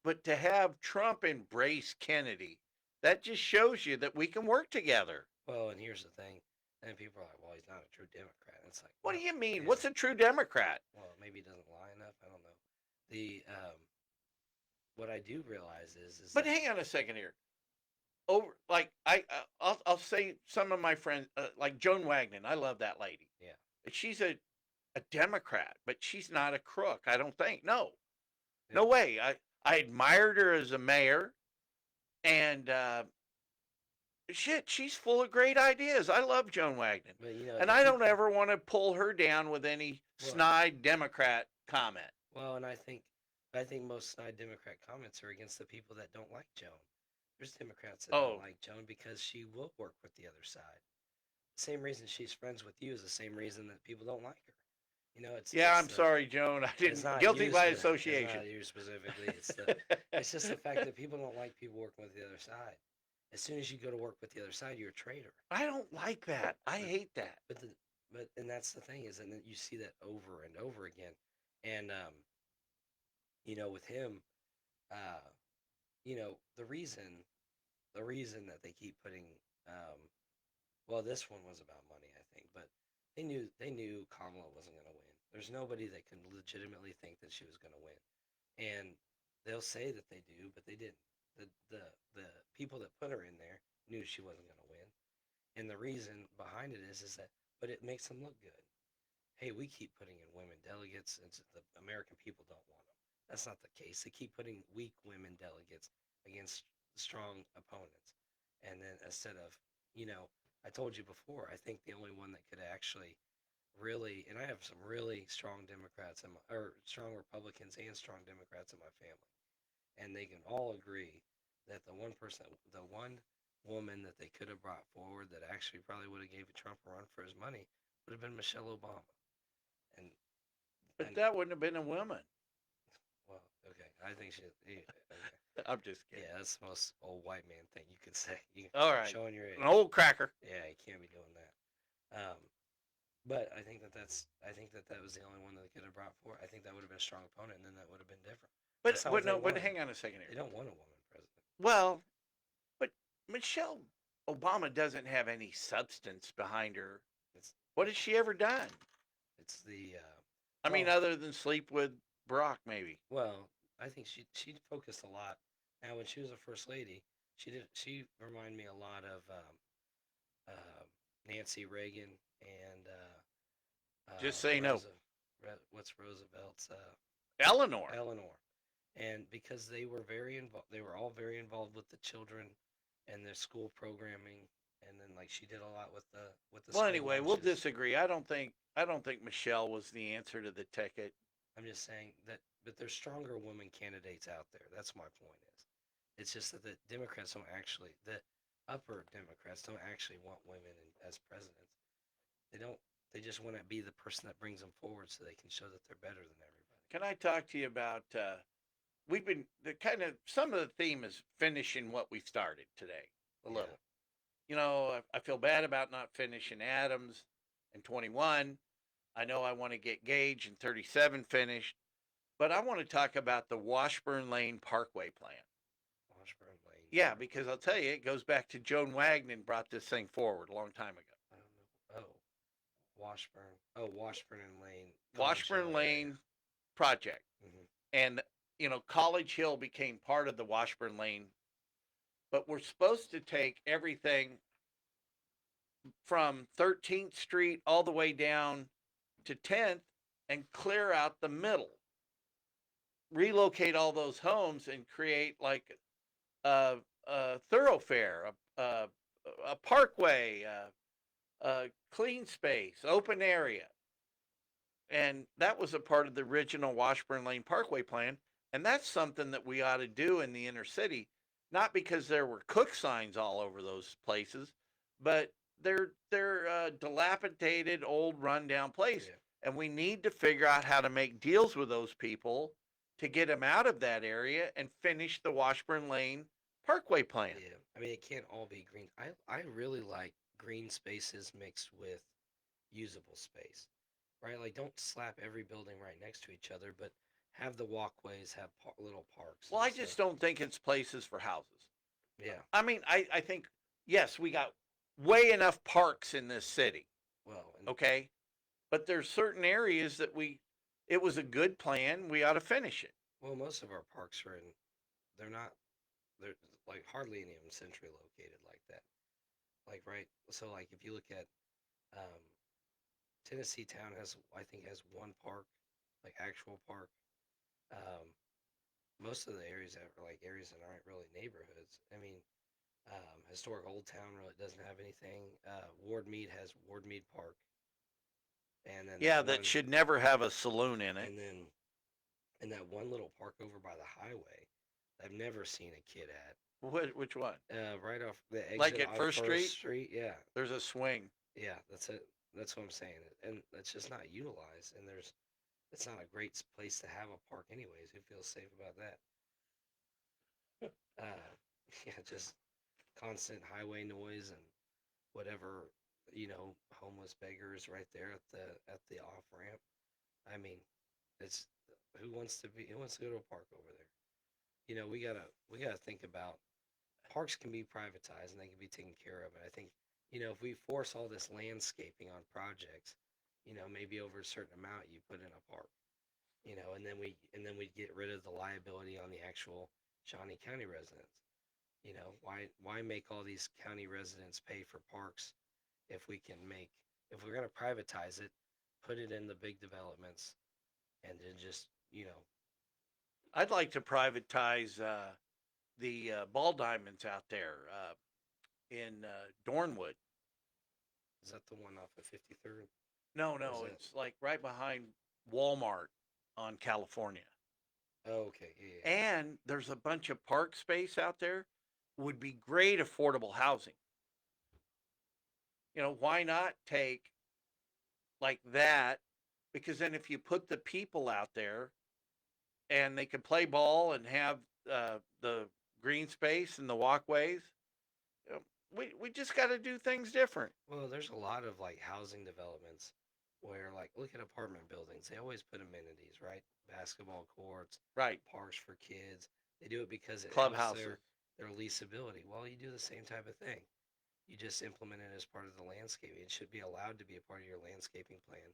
S1: But to have Trump embrace Kennedy, that just shows you that we can work together.
S2: Well, and here's the thing. And people are like, well, he's not a true Democrat. It's like,
S1: What do
S2: well,
S1: you mean?
S2: yeah.
S1: What's a true Democrat?
S2: Well, maybe he doesn't lie enough. I don't know. The what I do realize is.
S1: But
S2: that,
S1: hang on a second here. I'll say some of my friends like Joan Wagner. I love that lady.
S2: Yeah.
S1: She's a Democrat, but she's not a crook. I don't think. No,
S2: Yeah.
S1: no way. I admired her as a mayor, and she's full of great ideas. I love Joan Wagner,
S2: But
S1: and I don't ever want to pull her down with any
S2: Well-
S1: snide Democrat comment.
S2: Well, and I think most snide Democrat comments are against the people that don't like Joan. There's Democrats that
S1: Oh.
S2: don't like Joan because she will work with the other side. The same reason she's friends with you is the same reason that people don't like her. It's
S1: Yeah,
S2: it's
S1: I'm
S2: the-
S1: sorry, Joan. I
S2: it's
S1: didn't.
S2: not
S1: Guilty
S2: you
S1: by
S2: spe-
S1: association.
S2: It's not you specifically. It's just the fact that people don't like people working with the other side. As soon as you go to work with the other side, you're a traitor.
S1: I don't like that. I hate that.
S2: And that's the thing is, and then you see that over and over again, and with him, the reason that they keep putting, well, this one was about money, I think, but they knew Kamala wasn't going to win. There's nobody that can legitimately think that she was going to win, and they'll say that they do, but they didn't. The people that put her in there knew she wasn't going to win, and the reason behind it is that, but it makes them look good. Hey, we keep putting in women delegates, and the American people don't want them. That's not the case. They keep putting weak women delegates against strong opponents, and then instead of, I told you before, I think the only one that could actually really, and I have some really strong Democrats or strong Republicans and strong Democrats in my family, and they can all agree that the one woman that they could have brought forward that actually probably would have gave Trump a run for his money would have been Michelle Obama.
S1: But that wouldn't have been a woman.
S2: Well, okay, I think she. Okay.
S1: I'm just kidding.
S2: Yeah, that's the most old white man thing you could say.
S1: All right.
S2: Showing your age.
S1: An old cracker.
S2: Yeah, you can't be doing that. But I think that was the only one that they could have brought forward. I think that would have been a strong opponent, and then that would have been different.
S1: But
S2: That's not what they
S1: but
S2: wanted.
S1: hang on a second
S2: They
S1: here.
S2: don't want a woman president.
S1: Well, but Michelle Obama doesn't have any substance behind her.
S2: It's
S1: What has she ever done?
S2: it's the
S1: I mean,
S2: Well-
S1: other than sleep with Barack, maybe.
S2: well, I think she focused a lot Now, when she was a first lady, she reminded me a lot of Nancy Reagan and
S1: Just say no.
S2: Rosa. What's Roosevelt's
S1: Eleanor.
S2: Eleanor, and because they were very involved, they were all very involved with the children and their school programming, and then like she did a lot with the
S1: Well,
S2: school
S1: anyway, we'll
S2: lunches.
S1: disagree. I don't think Michelle was the answer to the ticket.
S2: I'm just saying that, but there's stronger women candidates out there. That's my point. Is it's just that the Democrats don't actually, the upper Democrats don't actually want women as presidents. They don't. They just want to be the person that brings them forward so they can show that they're better than everybody.
S1: Can I talk to you about we've been the kind of some of the theme is finishing what we started today a
S2: Yeah.
S1: little. I feel bad about not finishing Adams and 21. I know I want to get Gage and 37 finished, but I want to talk about the Washburn Lane Parkway plan.
S2: Washburn Lane.
S1: Yeah, because I'll tell you, it goes back to Joan Wagner brought this thing forward a long time ago.
S2: I don't know. Oh, Washburn. Oh, Washburn and Lane.
S1: Washburn Lane project.
S2: Mm-hmm.
S1: And, College Hill became part of the Washburn Lane, but we're supposed to take everything from 13th Street all the way down to 10th and clear out the middle, relocate all those homes and create like a thoroughfare, a parkway, a clean space, open area. And that was a part of the original Washburn Lane Parkway plan. And that's something that we ought to do in the inner city, not because there were cook signs all over those places, but they're dilapidated, old, rundown place.
S2: Yeah.
S1: And we need to figure out how to make deals with those people to get them out of that area and finish the Washburn Lane Parkway plan.
S2: Yeah. I mean, it can't all be green. I really like green spaces mixed with usable space, right? Like, don't slap every building right next to each other, but have the walkways have little parks.
S1: Well,
S2: And
S1: I just don't think it's places for houses.
S2: Yeah.
S1: I mean, I think, yes, we got way enough parks in this city,
S2: Well, and
S1: okay? But there's certain areas that it was a good plan. We ought to finish it.
S2: well, most of our parks are in. They're not. They're like hardly any of them centrally located like that. Like right. So like if you look at um, Tennessee Town has I think has one park, like actual park. Um, most of the areas are like areas that aren't really neighborhoods. I mean, historic Old Town really doesn't have anything. Ward Mead has Ward Mead Park, and then
S1: Yeah, that should never have a saloon in it.
S2: and then and that one little park over by the highway, I've never seen a kid at.
S1: Which one?
S2: Right off the exit
S1: Like at
S2: on
S1: First Street?
S2: Street. Yeah,
S1: There's a swing.
S2: yeah, that's it. That's what I'm saying, and that's just not utilized. And it's not a great place to have a park, anyways. Who feels safe about that? Uh, yeah, just constant highway noise and whatever, homeless beggars right there at the off ramp. I mean, it's who wants to go to a park over there? We gotta think about parks can be privatized and they can be taken care of. And I think, if we force all this landscaping on projects, maybe over a certain amount you put in a park, and then we get rid of the liability on the actual Shawnee County residents. Why make all these county residents pay for parks if we're gonna privatize it, put it in the big developments, and then just
S1: I'd like to privatize the ball diamonds out there in Dornwood.
S2: is that the one off of 53rd?
S1: No,
S2: Or is
S1: no,
S2: that-
S1: it's like right behind Walmart on California.
S2: Oh, okay, yeah.
S1: And there's a bunch of park space out there. Would be great affordable housing. Why not take like that? Because then if you put the people out there and they can play ball and have the green space and the walkways, we just got to do things different.
S2: Well, there's a lot of like housing developments where like look at apartment buildings. They always put amenities, right? Basketball courts,
S1: Right.
S2: parks for kids. They do it because it helps
S1: Clubhouses.
S2: their leasability. Well, you do the same type of thing. You just implement it as part of the landscaping. It should be allowed to be a part of your landscaping plan.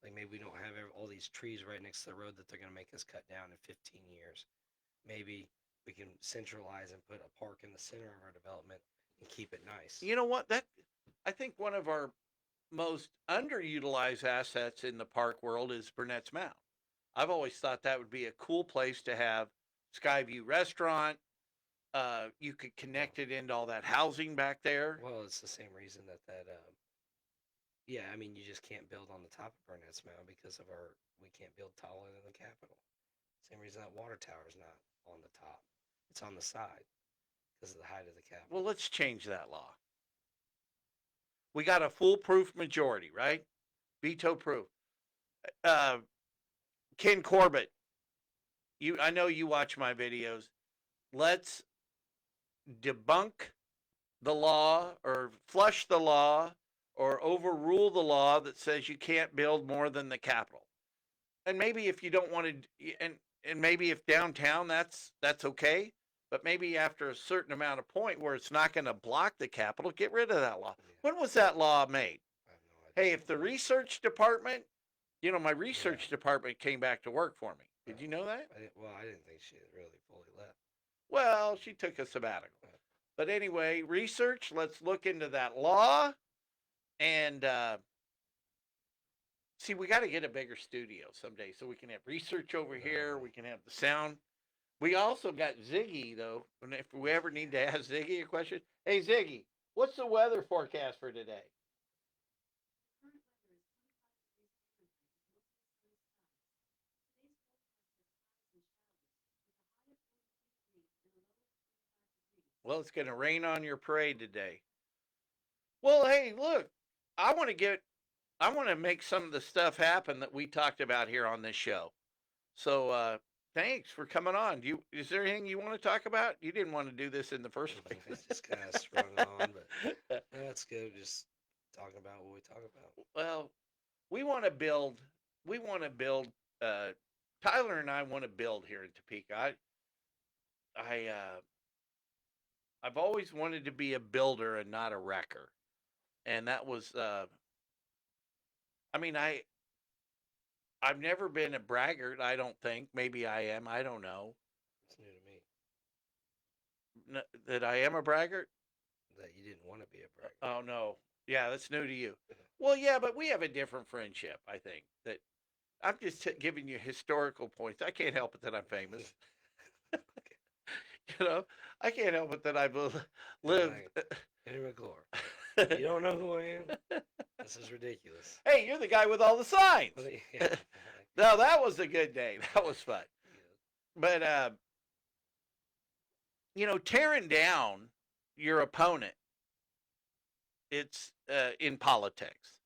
S2: Like maybe we don't have all these trees right next to the road that they're going to make us cut down in 15 years. Maybe we can centralize and put a park in the center of our development and keep it nice.
S1: You know what? I think one of our most underutilized assets in the park world is Burnett's Mound. I've always thought that would be a cool place to have Skyview Restaurant. You could connect it into all that housing back there.
S2: Well, it's the same reason that yeah, I mean, you just can't build on the top of Burnett's Mound because of we can't build taller than the Capitol. Same reason that water tower is not on the top. It's on the side because of the height of the Capitol.
S1: Well, let's change that law. We got a foolproof majority, right? Veto proof. Ken Corbett, I know you watch my videos. Let's debunk the law or flush the law or overrule the law that says you can't build more than the Capitol. And maybe if you don't want to, and maybe if downtown, that's okay. But maybe after a certain amount of point where it's not going to block the Capitol, get rid of that law. When was that law made?
S2: I have no idea.
S1: Hey, if the research department, my research department came back to work for me. Did you know that?
S2: I didn't think she had really fully left.
S1: Well, she took a sabbatical. But anyway, research, let's look into that law. And see, we got to get a bigger studio someday so we can have research over here. We can have the sound. We also got Ziggy, though. And if we ever need to ask Ziggy a question. Hey, Ziggy, what's the weather forecast for today? Well, it's going to rain on your parade today. Well, hey, look, I want to make some of the stuff happen that we talked about here on this show. So, thanks for coming on. Is there anything you want to talk about? You didn't want to do this in the first place.
S2: It's just kind of sprung on, but that's good. Just talking about what we talk about.
S1: Well, we want to build. Tyler and I want to build here in Topeka. I've always wanted to be a builder and not a wrecker, and that was. I've never been a braggart. I don't think. Maybe I am. I don't know.
S2: It's new to me.
S1: That I am a braggart.
S2: That you didn't want to be a braggart.
S1: Oh no. Yeah, that's new to you. Well, yeah, but we have a different friendship. I think that I'm just giving you historical points. I can't help it that I'm famous. I can't help it that I've lived.
S2: Henry McClure. You don't know who I am? This is ridiculous.
S1: Hey, you're the guy with all the signs.
S2: Yeah.
S1: No, that was a good day. That was fun. But tearing down your opponent, it's in politics.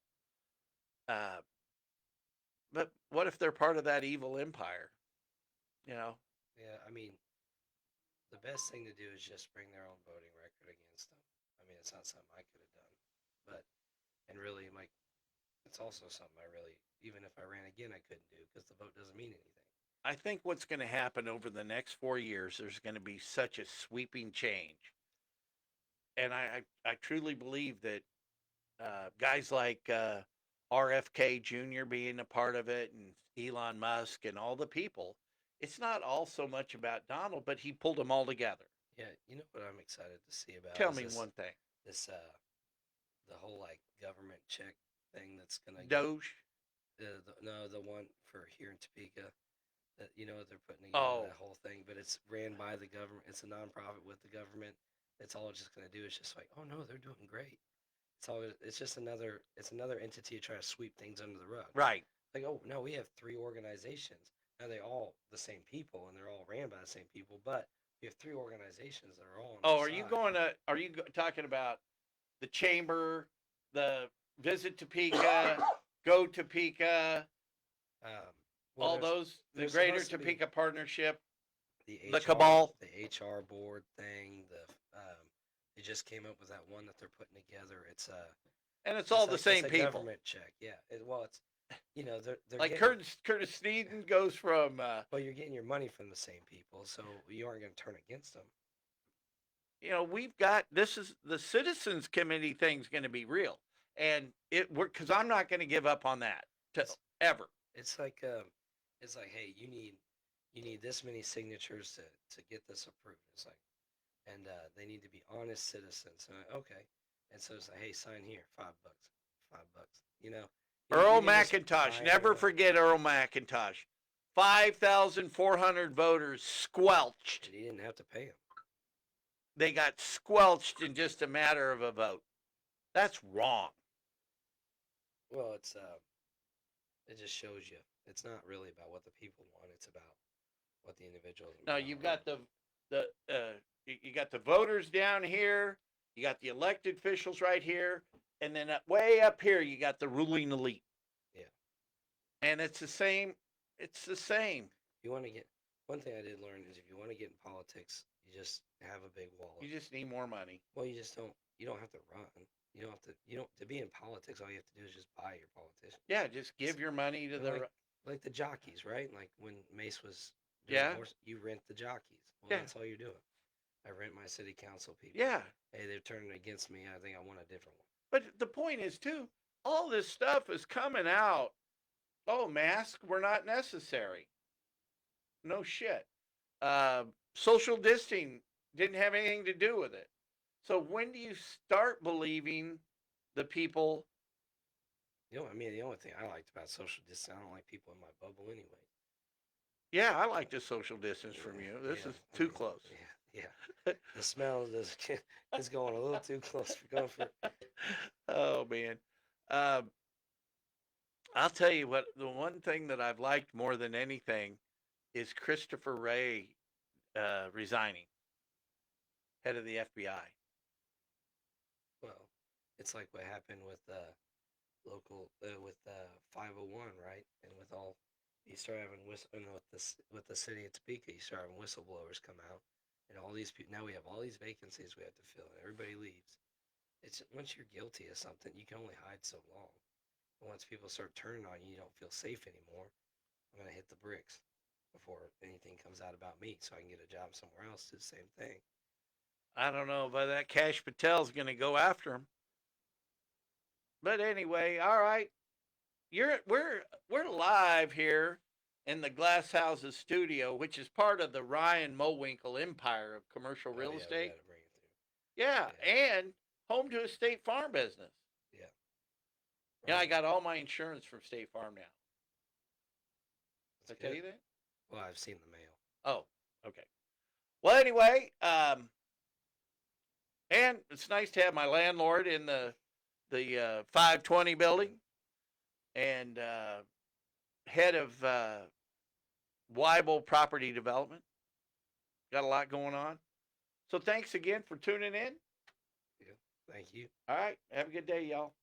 S1: But what if they're part of that evil empire?
S2: Yeah, I mean, the best thing to do is just bring their own voting record against them. I mean, it's not something I could have done, and really, like, it's also something even if I ran again, I couldn't do because the vote doesn't mean anything.
S1: I think what's going to happen over the next 4 years, there's going to be such a sweeping change. And I truly believe that guys like RFK Jr. being a part of it and Elon Musk and all the people, it's not all so much about Donald, but he pulled them all together.
S2: Yeah, you know what I'm excited to see about?
S1: Tell me one thing.
S2: This the whole government check thing that's gonna
S1: Doge.
S2: The one for here in Topeka. That they're putting together that whole thing, but it's ran by the government. It's a nonprofit with the government. It's all it's just gonna do is just like, oh no, they're doing great. It's just another entity to try to sweep things under the rug.
S1: Right.
S2: Like, oh no, we have 3 organizations. Now they all the same people and they're all ran by the same people, but we have 3 organizations that are all on
S1: are you talking about the chamber, the Visit Topeka, Go Topeka, all those, the Greater Topeka Partnership, the cabal,
S2: the HR board thing, they just came up with that one that they're putting together. It's
S1: all the same people.
S2: Government check, yeah. It's they're
S1: like Curtis Sneeden goes from.
S2: Well, you're getting your money from the same people, so you aren't going to turn against them.
S1: We've got the Citizens Committee thing's going to be real, and because I'm not going to give up on that ever.
S2: It's like, hey, you need you need this many signatures to get this approved. It's like, and they need to be honest citizens. And okay, and so it's like, hey, sign here, $5, $5. You
S1: Earl
S2: can just
S1: McIntosh,
S2: buy it
S1: never
S2: online.
S1: forget Earl McIntosh. 5,400 voters squelched.
S2: And he didn't have to pay them.
S1: They got squelched in just a matter of a vote. That's wrong.
S2: Well, it just shows you it's not really about what the people want. It's about what the individuals.
S1: Now you've got you got the voters down here, you got the elected officials right here, and then way up here you got the ruling elite.
S2: Yeah.
S1: And it's the same. It's the same.
S2: You want to get one thing I did learn is if you want to get in politics, you just have a big wallet.
S1: You just need more money.
S2: Well, you just don't. You don't have to run. You don't have to. You don't to be in politics. All you have to do is just buy your politician.
S1: Yeah, just give your money to the.
S2: Like the jockeys, right? Like when Mace was
S1: doing
S2: horse, you rent the jockeys. Well,
S1: yeah.
S2: That's all you're doing. I rent my city council people.
S1: Yeah.
S2: Hey, they're turning against me. I think I want a different one.
S1: But the point is too, all this stuff is coming out. Oh, masks were not necessary. No shit. Social distancing didn't have anything to do with it. So when do you start believing the people?
S2: The only thing I liked about social distancing, I don't like people in my bubble anyway.
S1: Yeah, I like the social distance from you. This is too close.
S2: Yeah. The smell is going a little too close for comfort.
S1: Oh man. I'll tell you what, the one thing that I've liked more than anything is Christopher Wray resigning, head of the FBI.
S2: Well, it's like what happened with local with 501, right? And with all you start having with the city of Topeka, you start having whistleblowers come out, and all these people. Now we have all these vacancies we have to fill, and everybody leaves. It's once you're guilty of something, you can only hide so long. And once people start turning on you, you don't feel safe anymore. I'm gonna hit the bricks before anything comes out about me, so I can get a job somewhere else. Do the same thing.
S1: I don't know, but that Cash Patel's going to go after him. But anyway, all right. We're live here in the Glass Houses studio, which is part of the Ryan Mowinkle empire of commercial real estate.
S2: Bring it through.
S1: Yeah, and home to a State Farm business.
S2: Yeah.
S1: Yeah, I got all my insurance from State Farm now. Did I tell you that?
S2: Well, I've seen the mail.
S1: Oh, okay. Well, anyway, and it's nice to have my landlord in the 520 building and head of Weibel Property Development. Got a lot going on. So thanks again for tuning in.
S2: Yeah, thank you.
S1: All right. Have a good day, y'all.